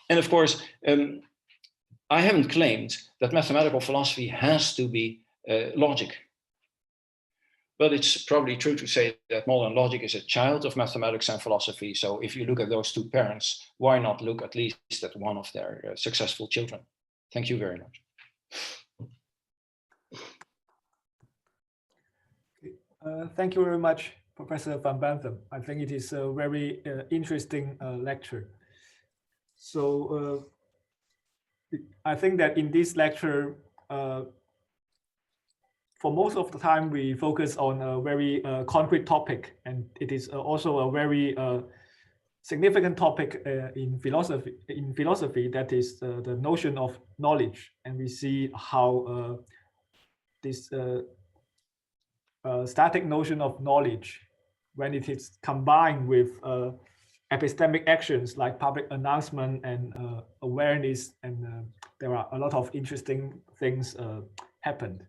And of course, I haven't claimed that mathematical philosophy has to be logic. But it's probably true to say that modern logic is a child of mathematics and philosophy. So if you look at those two parents, why not look at least at one of their successful children? Thank you very much. Thank you very much, Professor van Benthem. I think it is a very interesting lecture. So I think that in this lecture, for most of the time, we focus on a very concrete topic, and it is also a very significant topic in philosophy, that is the notion of knowledge. And we see how this static notion of knowledge, when it is combined with epistemic actions like public announcement and awareness, and there are a lot of interesting things happened.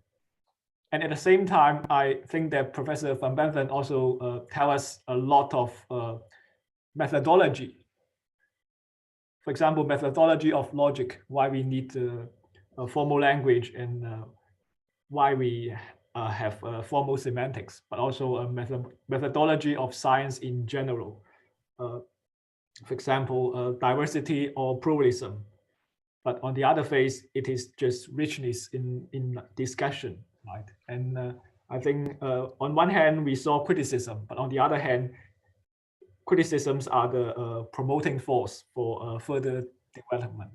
And at the same time, I think that Professor van Benthem also tell us a lot of methodology. For example, methodology of logic, why we need a formal language, and why we have formal semantics, but also a methodology of science in general. For example, diversity or pluralism. But on the other face, it is just richness in discussion. Right. And I think on one hand, we saw criticism, but on the other hand, criticisms are the promoting force for further development.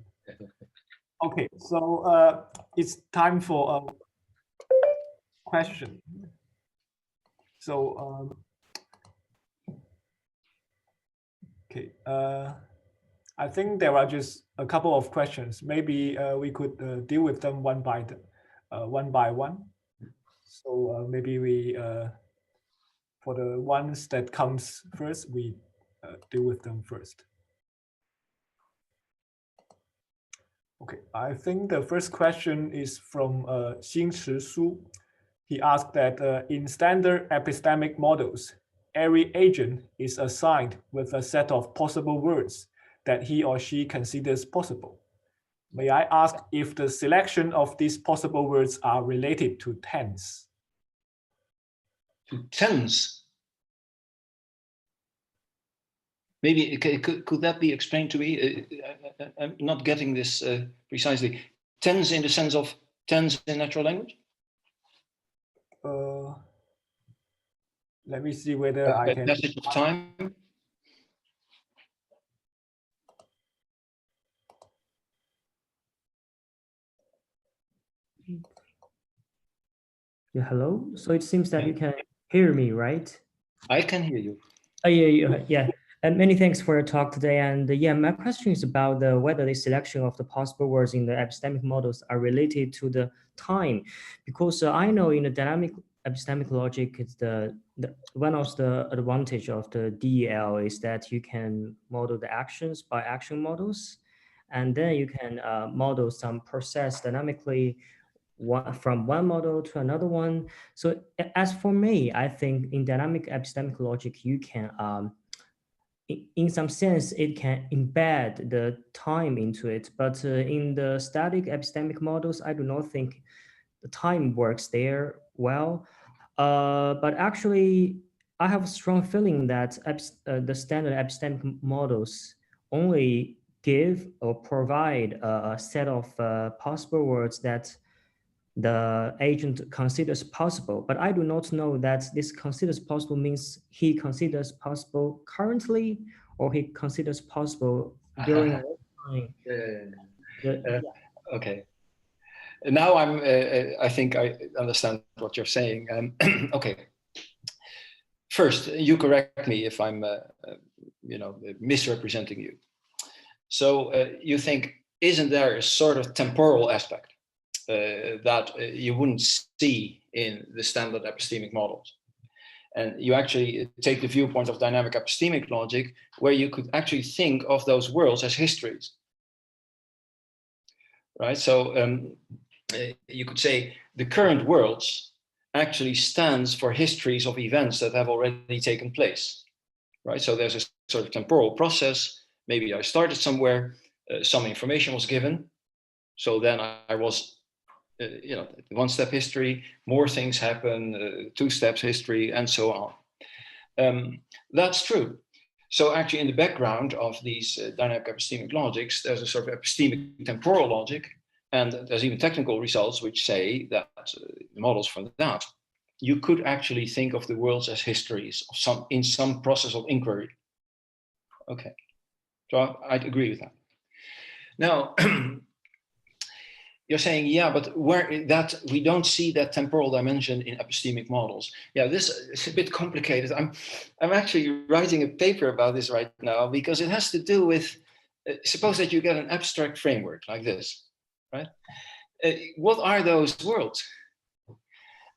Okay, so it's time for a question. So, okay, I think there are just a couple of questions. Maybe we could deal with them one by one. So maybe we, for the ones that comes first, we deal with them first. Okay, I think the first question is from Xingchi Su. He asked that in standard epistemic models, every agent is assigned with a set of possible words that he or she considers possible. May I ask if the selection of these possible words are related to tense? To tense? Maybe could that be explained to me? I'm not getting this precisely. Tense in the sense of tense in natural language? Let me see whether I can. Passage of time. Yeah, hello. So it seems that you can hear me, right? I can hear you. Oh, yeah. And many thanks for your talk today. And yeah, my question is about whether the selection of the possible words in the epistemic models are related to the time, because I know in the dynamic epistemic logic, it's one of the advantage of the DEL is that you can model the actions by action models, and then you can model some process dynamically from one model to another one. So as for me, I think in dynamic epistemic logic, you can, in some sense, it can embed the time into it. But in the static epistemic models, I do not think the time works there well. But actually, I have a strong feeling that the standard epistemic models only give or provide a set of possible words that the agent considers possible, but I do not know that this considers possible means he considers possible currently or he considers possible during a time. Okay. Now I think I understand what you're saying. Okay. First, you correct me if I'm, misrepresenting you. So you think, isn't there a sort of temporal aspect that you wouldn't see in the standard epistemic models? And you actually take the viewpoint of dynamic epistemic logic, where you could actually think of those worlds as histories, right? So you could say the current worlds actually stands for histories of events that have already taken place, right? So there's a sort of temporal process. Maybe I started somewhere, some information was given. So then I was, one-step history, more things happen, two steps history, and so on. That's true. So actually in the background of these dynamic epistemic logics, there's a sort of epistemic temporal logic, and there's even technical results which say that models from that, you could actually think of the worlds as histories of in some process of inquiry. Okay, so I'd agree with that. Now, you're saying, yeah, but we don't see that temporal dimension in epistemic models. Yeah, this is a bit complicated. I'm actually writing a paper about this right now because it has to do with, suppose that you get an abstract framework like this, right? What are those worlds?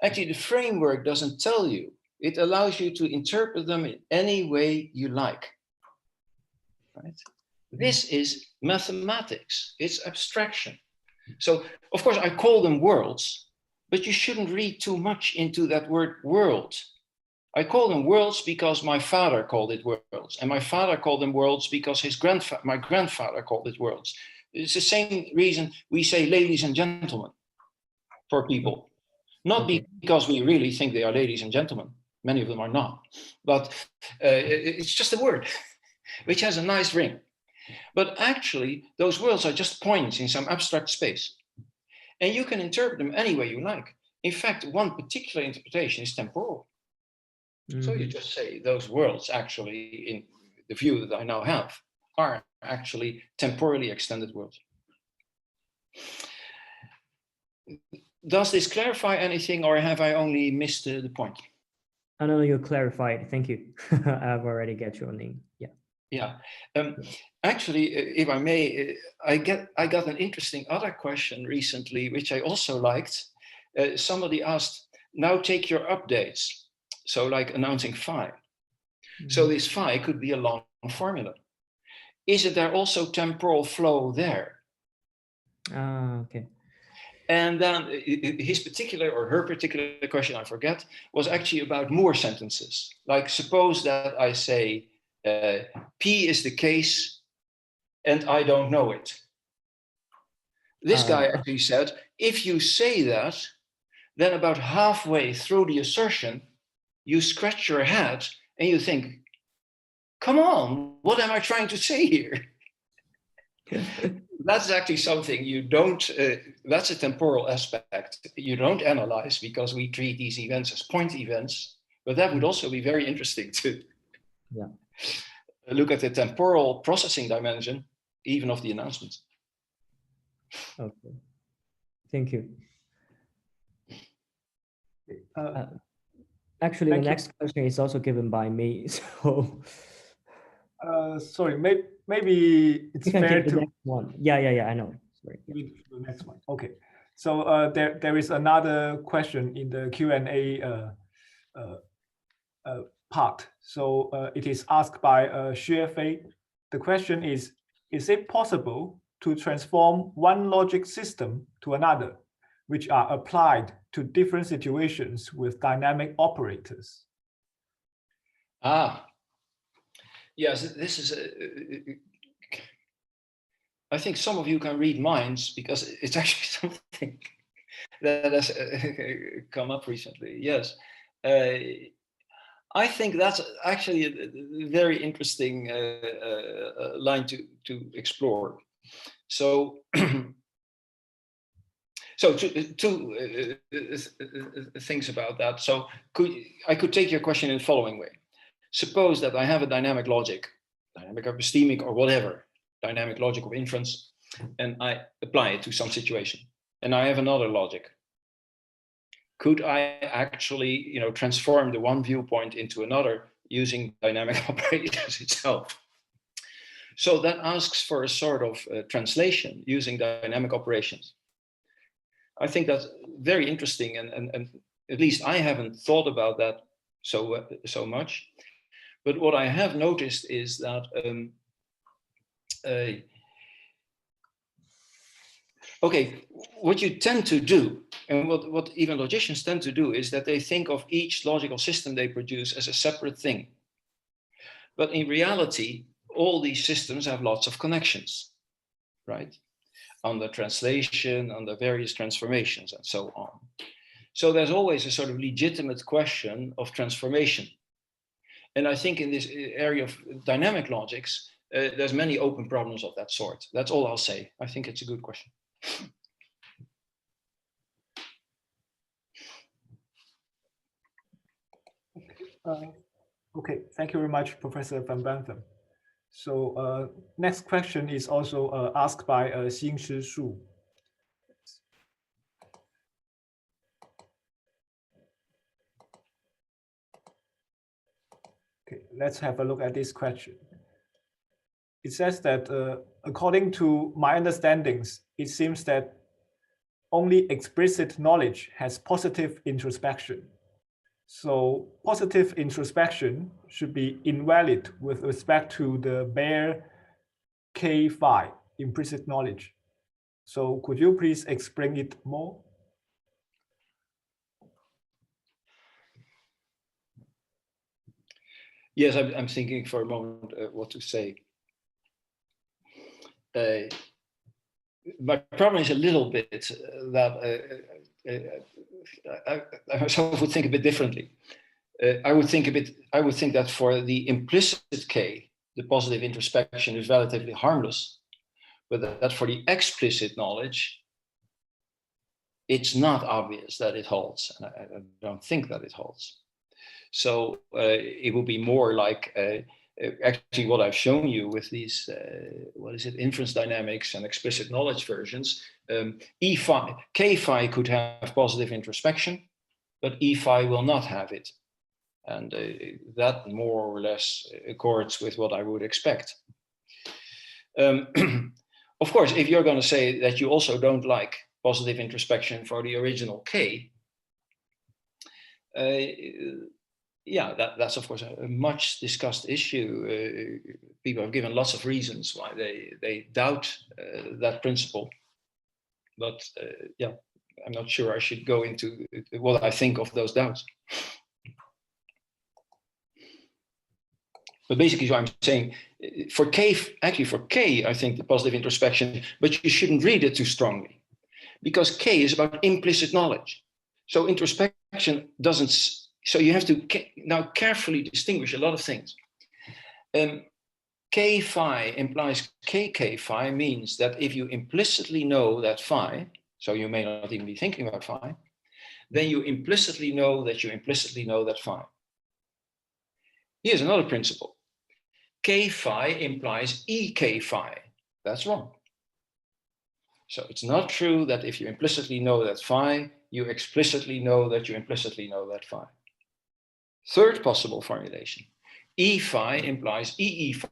Actually, the framework doesn't tell you. It allows you to interpret them in any way you like, right? This is mathematics, it's abstraction. So, of course, I call them worlds, but you shouldn't read too much into that word world. I call them worlds because my father called it worlds, and my father called them worlds because my grandfather called it worlds. It's the same reason we say ladies and gentlemen for people. Not because we really think they are ladies and gentlemen. Many of them are not. But it's just a word, which has a nice ring. But actually, those worlds are just points in some abstract space. And you can interpret them any way you like. In fact, one particular interpretation is temporal. Mm-hmm. So you just say those worlds actually, in the view that I now have, are actually temporally extended worlds. Does this clarify anything, or have I only missed the point? I know you clarified. Thank you. I've already got your name. Yeah. Yeah. Actually, if I may, I got an interesting other question recently, which I also liked. Somebody asked, now take your updates. So like announcing phi. Mm-hmm. So this phi could be a long formula. Is it there also temporal flow there? Okay. And then his particular or her particular question, I forget, was actually about more sentences. Like suppose that I say, P is the case and I don't know it. This guy actually said, if you say that, then about halfway through the assertion, you scratch your head and you think, come on, what am I trying to say here? That's actually something you don't, that's a temporal aspect you don't analyze because we treat these events as point events, but that would also be very interesting to look at the temporal processing dimension, even of the announcements. Okay, thank you. Actually, the next question is also given by me, so. Sorry, maybe it's fair to. Next one. Yeah, I know. Sorry. The next one. Okay. So there is another question in the Q&A part. So it is asked by Xue Fei. The question is it possible to transform one logic system to another, which are applied to different situations with dynamic operators? Yes, this is, I think some of you can read minds because it's actually something that has come up recently. Yes. I think that's actually a very interesting line to explore. So, two things about that. So I could take your question in the following way. Suppose that I have a dynamic logic, dynamic epistemic or whatever, dynamic logic of inference, and I apply it to some situation. And I have another logic. Could I actually, transform the one viewpoint into another using dynamic operators itself? So that asks for a sort of translation using dynamic operations. I think that's very interesting, and at least I haven't thought about that so much. But what I have noticed is that what you tend to do, and what even logicians tend to do, is that they think of each logical system they produce as a separate thing. But in reality, all these systems have lots of connections, right? Under translation, under various transformations, and so on. So there's always a sort of legitimate question of transformation. And I think in this area of dynamic logics, there's many open problems of that sort. That's all I'll say. I think it's a good question. Okay, thank you very much, Professor Van Benthem. So next question is also asked by Xingshi Shu. Okay, let's have a look at this question. It says that according to my understandings, it seems that only explicit knowledge has positive introspection. So positive introspection should be invalid with respect to the bare K phi implicit knowledge. So could you please explain it more? Yes, I'm thinking for a moment what to say. My problem is a little bit that I myself would think a bit differently. I would think that for the implicit K, the positive introspection is relatively harmless, but that for the explicit knowledge, it's not obvious that it holds. And I don't think that it holds. So it will be more like actually what I've shown you with these, inference dynamics and explicit knowledge versions. K phi could have positive introspection, but E phi will not have it. And that more or less accords with what I would expect. Of course, if you're going to say that you also don't like positive introspection for the original K, that's of course a much discussed issue. People have given lots of reasons why they doubt that principle. But I'm not sure I should go into what I think of those doubts. But basically, what I'm saying, for K, I think the positive introspection, but you shouldn't read it too strongly, because K is about implicit knowledge. So introspection doesn't, so you have to now carefully distinguish a lot of things. K phi implies KK phi means that if you implicitly know that phi, so you may not even be thinking about phi, then you implicitly know that you implicitly know that phi. Here's another principle. K phi implies EK phi. That's wrong. So it's not true that if you implicitly know that phi, you explicitly know that you implicitly know that phi. Third possible formulation. E phi implies EE phi.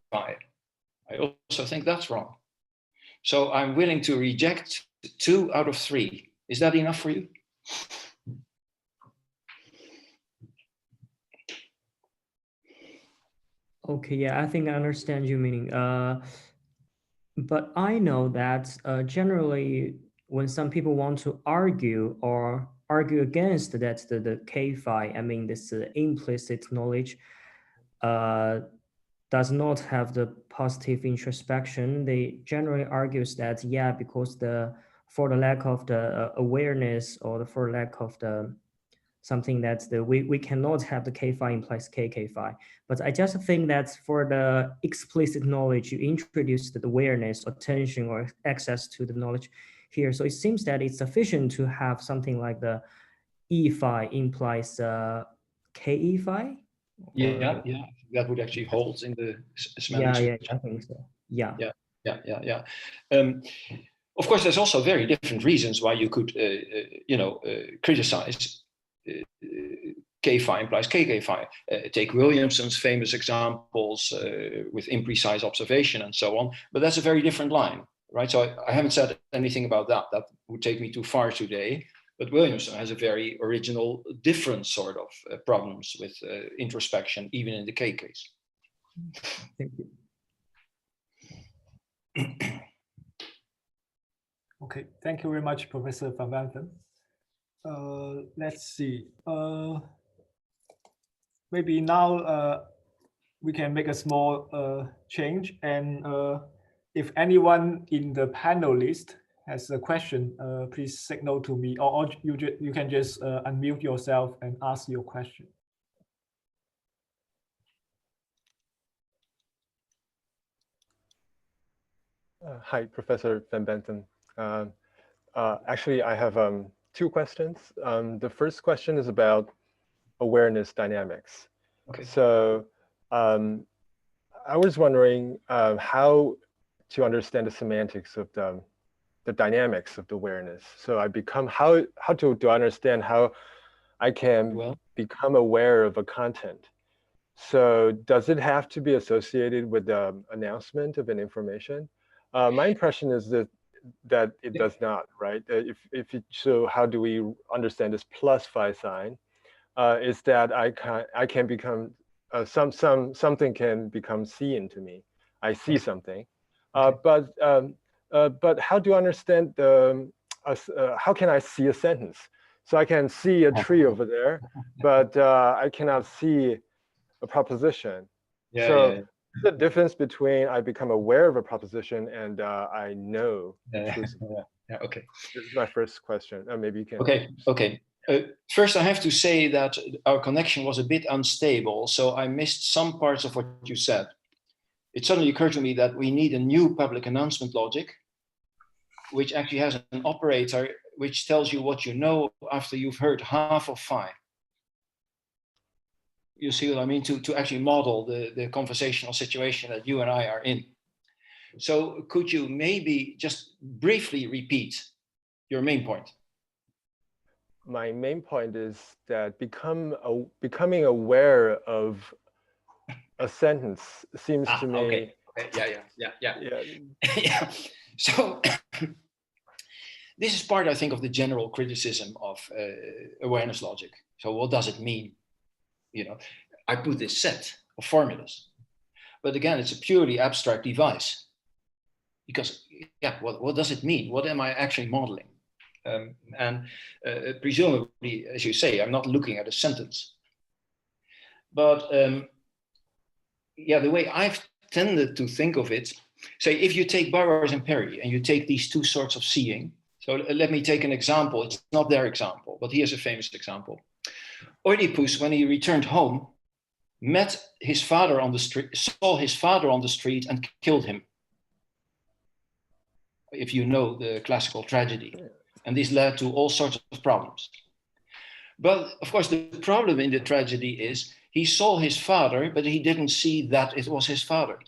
I also think that's wrong. So I'm willing to reject 2 out of 3. Is that enough for you? Okay, yeah, I think I understand your meaning. But I know that generally when some people want to argue or argue against that the K phi, I mean this implicit knowledge, does not have the positive introspection, they generally argues that, yeah, because for the lack of the awareness or for lack of the something that we cannot have the K phi implies KK phi. But I just think that for the explicit knowledge, you introduce the awareness, attention, or access to the knowledge here. So it seems that it's sufficient to have something like the E phi implies KE phi. Yeah, that would actually hold in the semantics. Yeah, I think so. Yeah. Of course, there's also very different reasons why you could, criticize K phi implies KK phi. Take Williamson's famous examples with imprecise observation and so on, but that's a very different line, right? So I haven't said anything about that. That would take me too far today. But Williamson has a very original, different sort of problems with introspection, even in the K case. Thank you. Okay, thank you very much, Professor Van Benthem. Let's see. Maybe now we can make a small change, and if anyone in the panelist has a question, please signal to me, or you can just unmute yourself and ask your question. Hi, Professor Van Benthem. Actually, I have 2 questions. The first question is about awareness dynamics. Okay. So I was wondering how to understand the semantics of the dynamics of the awareness. So I become, how do I understand how I can become aware of a content? So does it have to be associated with the announcement of an information? My impression is that it does not, right? So how do we understand this plus phi sign? Is that I can become something can become seen to me. I see something, but how do I understand how can I see a sentence? So I can see a tree over there, but I cannot see a proposition. The difference between I become aware of a proposition and I know. Okay. This is my first question. Maybe you can. Okay. First, I have to say that our connection was a bit unstable, so I missed some parts of what you said. It suddenly occurred to me that we need a new public announcement logic, which actually has an operator which tells you what you know after you've heard half of phi. You see what I mean? To actually model the conversational situation that you and I are in. So could you maybe just briefly repeat your main point? My main point is that becoming aware of a sentence seems to me. Okay. Yeah. So this is part, I think, of the general criticism of awareness logic. So what does it mean? I put this set of formulas, but again, it's a purely abstract device. Because, what does it mean? What am I actually modeling? Presumably, as you say, I'm not looking at a sentence. But yeah, the way I've tended to think of it, say if you take Burroughs and Perry and you take these two sorts of seeing, so let me take an example. It's not their example, but here's a famous example. Oedipus, when he returned home, met his father on the street, saw his father on the street and killed him. If you know the classical tragedy. And this led to all sorts of problems. But of course, the problem in the tragedy is he saw his father, but he didn't see that it was his father.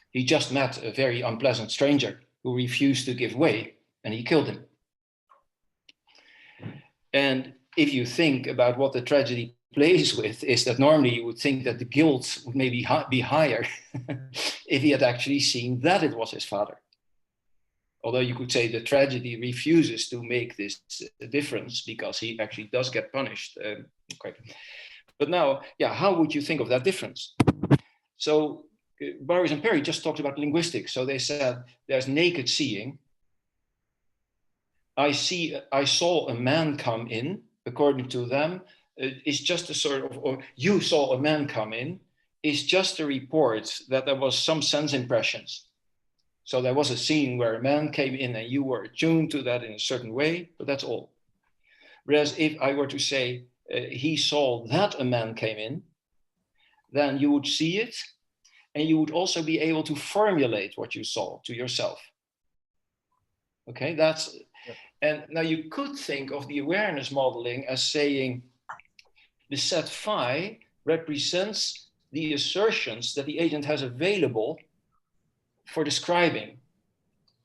He just met a very unpleasant stranger who refused to give way, and he killed him. And if you think about what the tragedy plays with, is that normally you would think that the guilt would maybe be higher if he had actually seen that it was his father. Although you could say the tragedy refuses to make this difference because he actually does get punished. Okay. But now, yeah, how would you think of that difference? So Burroughs and Perry just talked about linguistics. So they said there's naked seeing. I saw a man come in, according to them, it's just a sort of, or you saw a man come in, is just a report that there was some sense impressions. So there was a scene where a man came in and you were attuned to that in a certain way, but that's all. Whereas if I were to say, he saw that a man came in, then you would see it, and you would also be able to formulate what you saw to yourself. Okay, that's, and now you could think of the awareness modeling as saying the set phi represents the assertions that the agent has available for describing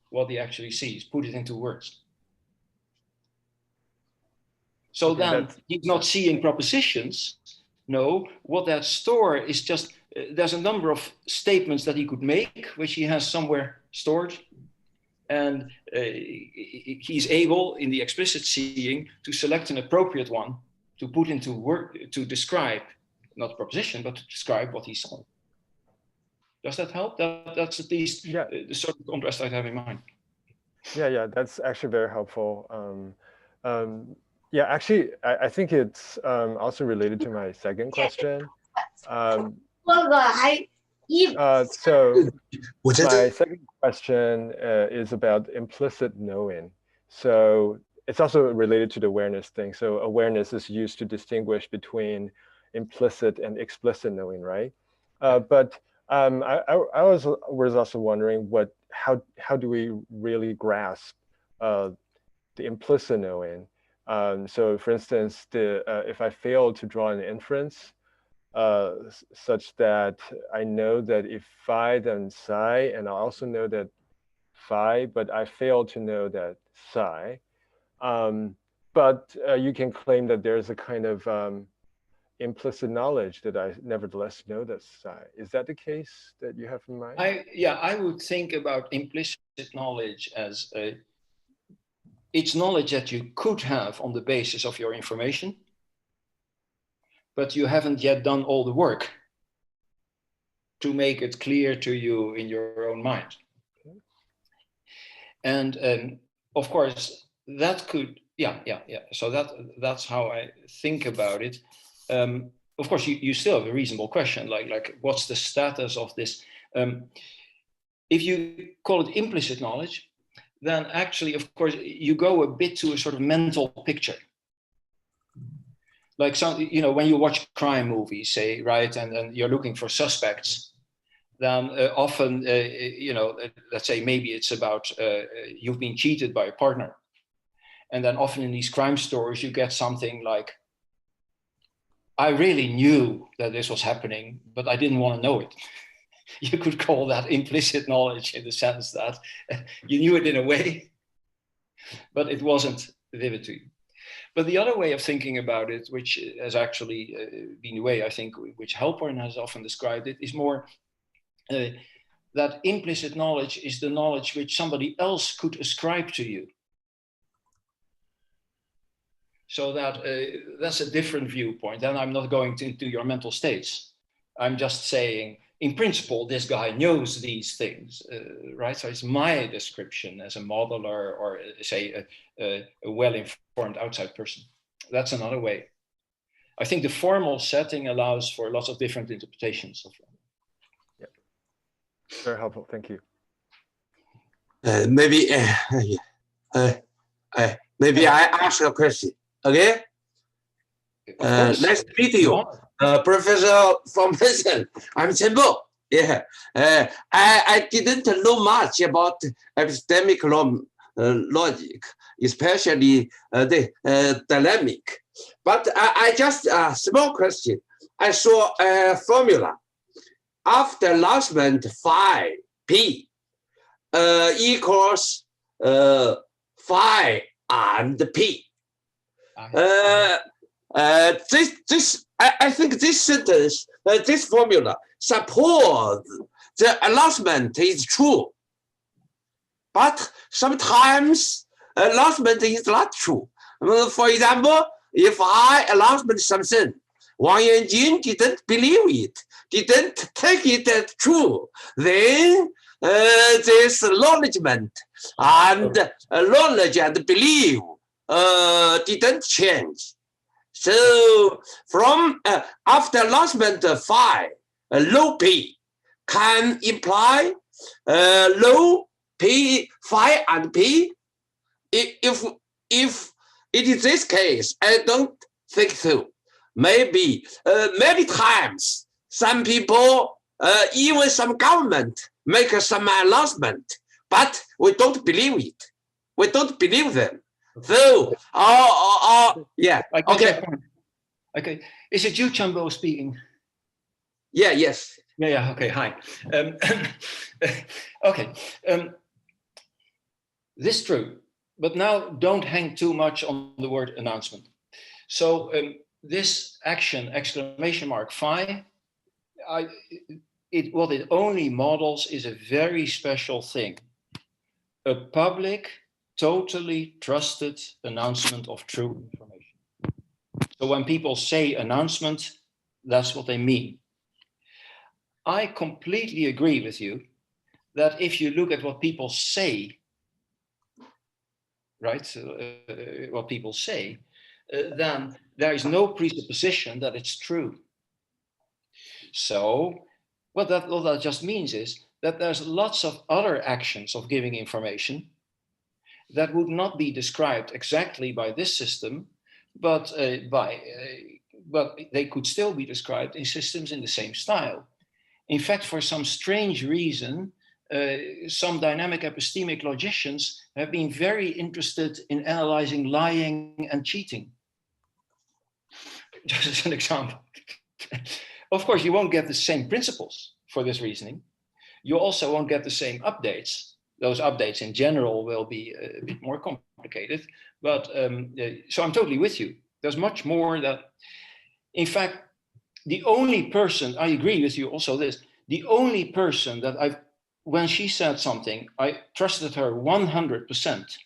what he actually sees, put it into words. So okay, then he's not seeing propositions. No, what that store is just, there's a number of statements that he could make, which he has somewhere stored. And he's able, in the explicit seeing, to select an appropriate one to put into work, to describe, not a proposition, but to describe what he saw. Does that help? That's at least the sort of contrast I have in mind. Yeah, that's actually very helpful. Yeah, actually, I think it's also related to my second question. So my second question is about implicit knowing. So it's also related to the awareness thing. So awareness is used to distinguish between implicit and explicit knowing, right? But I was also wondering how do we really grasp the implicit knowing? So for instance, if I fail to draw an inference, such that I know that if phi, then psi, and I also know that phi, but I fail to know that psi. But you can claim that there's a kind of implicit knowledge that I nevertheless know that psi. Is that the case that you have in mind? I would think about implicit knowledge as it's knowledge that you could have on the basis of your information, but you haven't yet done all the work to make it clear to you in your own mind. And of course, that could, so that's how I think about it. Of course, you still have a reasonable question, like what's the status of this? If you call it implicit knowledge, then actually, of course, you go a bit to a sort of mental picture. Like when you watch crime movies, say, right, and you're looking for suspects, then often, let's say maybe it's about you've been cheated by a partner. And then often in these crime stories, you get something like, I really knew that this was happening, but I didn't want to know it. You could call that implicit knowledge in the sense that you knew it in a way, but it wasn't vivid to you. But the other way of thinking about it, which has actually been the way I think which Halpern has often described it, is more that implicit knowledge is the knowledge which somebody else could ascribe to you. So that's a different viewpoint. And I'm not going into your mental states. I'm just saying in principle, this guy knows these things, right? So it's my description as a modeler or say a well-informed outside person. That's another way. I think the formal setting allows for lots of different interpretations of that. Yeah, very helpful. Thank you. Maybe I ask a question. Okay. Nice to meet you, Professor from Benthem. I'm Chen-Bo. Yeah. I didn't know much about epistemic logic, especially the dynamic. But I just a small question. I saw a formula. After announcement phi p equals phi and p. I think this sentence, this formula supports the announcement is true. But sometimes announcement is not true. For example, if I announcement something, Wang Yanjing didn't believe it, didn't take it as true, then this acknowledgement and knowledge and belief didn't change. So from after announcement phi, low p can imply low p, phi and p. If it is this case, I don't think so. Maybe many times some people, even some government make some announcement, but we don't believe it. We don't believe them. So, yeah. Okay. Okay. Is it you, Chen-Bo, speaking? Yeah. Yes. Yeah. Okay. Hi. Okay. This is true, but now don't hang too much on the word announcement. So this action exclamation mark phi, what it only models is a very special thing, a public, totally trusted announcement of true information. So when people say announcement, that's what they mean. I completely agree with you that if you look at what people say, right, what people say, then there is no presupposition that it's true. So what that just means is that there's lots of other actions of giving information that would not be described exactly by this system, but they could still be described in systems in the same style. In fact, for some strange reason, some dynamic epistemic logicians have been very interested in analyzing lying and cheating. Just as an example. Of course, you won't get the same principles for this reasoning. You also won't get the same updates. Those updates in general will be a bit more complicated, but so I'm totally with you. There's much more that, in fact, the only person, I agree with you also this, the only person that when she said something, I trusted her 100%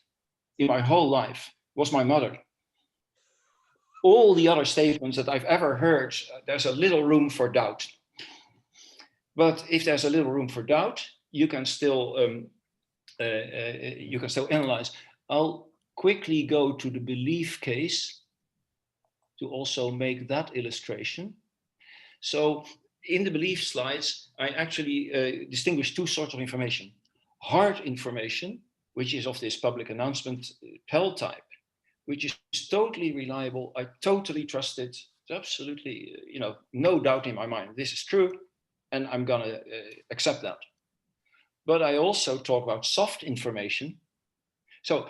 in my whole life was my mother. All the other statements that I've ever heard, there's a little room for doubt. But if there's a little room for doubt, you can still analyze. I'll quickly go to the belief case to also make that illustration. So in the belief slides, I actually distinguish two sorts of information. Hard information, which is of this public announcement PEL type, which is totally reliable. I totally trust it. It's absolutely, no doubt in my mind. This is true, and I'm gonna accept that. But I also talk about soft information. So,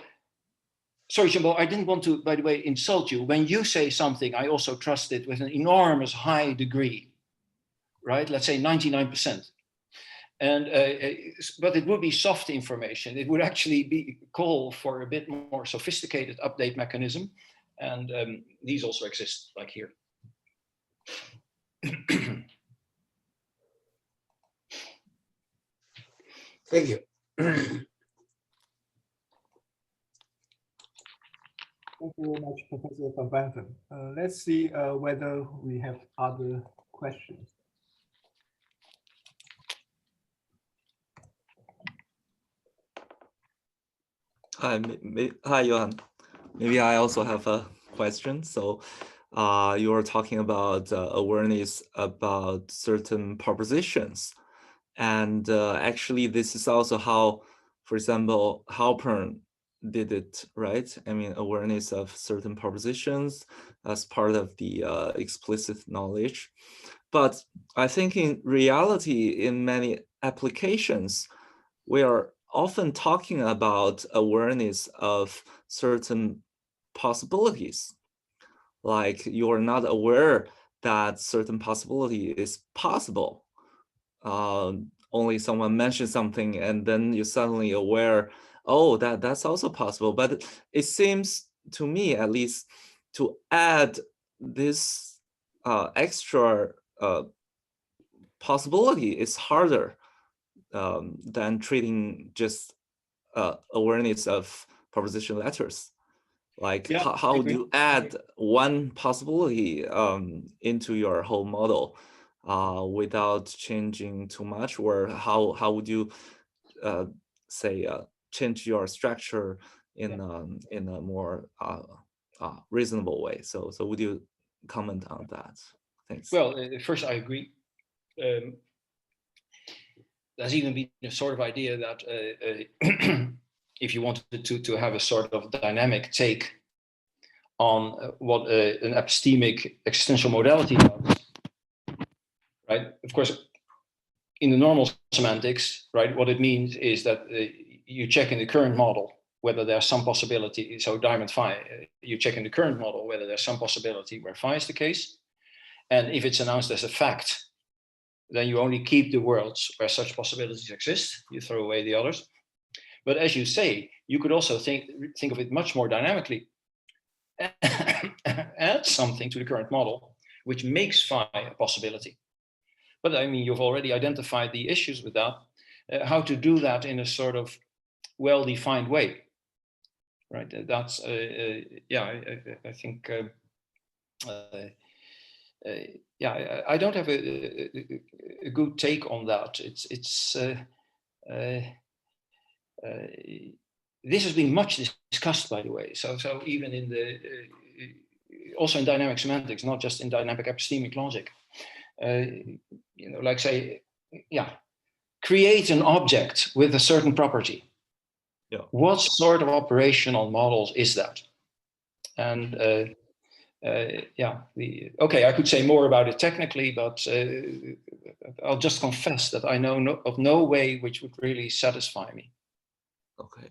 sorry, Chen-Bo, I didn't want to, by the way, insult you. When you say something, I also trust it with an enormous high degree, right? Let's say 99%. And but it would be soft information. It would actually be call for a bit more sophisticated update mechanism, and these also exist, like here. Thank you. Thank you very much, Professor van Benthem. Let's see whether we have other questions. Hi, Johan. Maybe I also have a question. So you were talking about awareness about certain propositions. And actually, this is also how, for example, Halpern did it, right? I mean, awareness of certain propositions as part of the explicit knowledge. But I think in reality, in many applications, we are often talking about awareness of certain possibilities. Like you are not aware that certain possibility is possible. Only someone mentions something and then you're suddenly aware, oh, that's also possible. But it seems to me, at least, to add this extra possibility is harder than treating just awareness of proposition letters. Like how do you add one possibility into your whole model without changing too much, or how would you say change your structure in a more reasonable way? So would you comment on that? Thanks. Well, first I agree. There's even been a sort of idea that if you wanted to have a sort of dynamic take on what an epistemic existential modality does, right? Of course, in the normal semantics, right, what it means is that you check in the current model whether there's some possibility. So diamond phi, you check in the current model whether there's some possibility where phi is the case. And if it's announced as a fact, then you only keep the worlds where such possibilities exist. You throw away the others. But as you say, you could also think of it much more dynamically. Add something to the current model, which makes phi a possibility. But I mean, you've already identified the issues with that. How to do that in a sort of well-defined way, right? That's, yeah, I think, yeah, I don't have a good take on that. This has been much discussed, by the way. So even in the also in dynamic semantics, not just in dynamic epistemic logic. You know, like say, yeah, create an object with a certain property. Yeah. What sort of operational models is that? And yeah, okay, I could say more about it technically, but I'll just confess that I know of no way which would really satisfy me. Okay.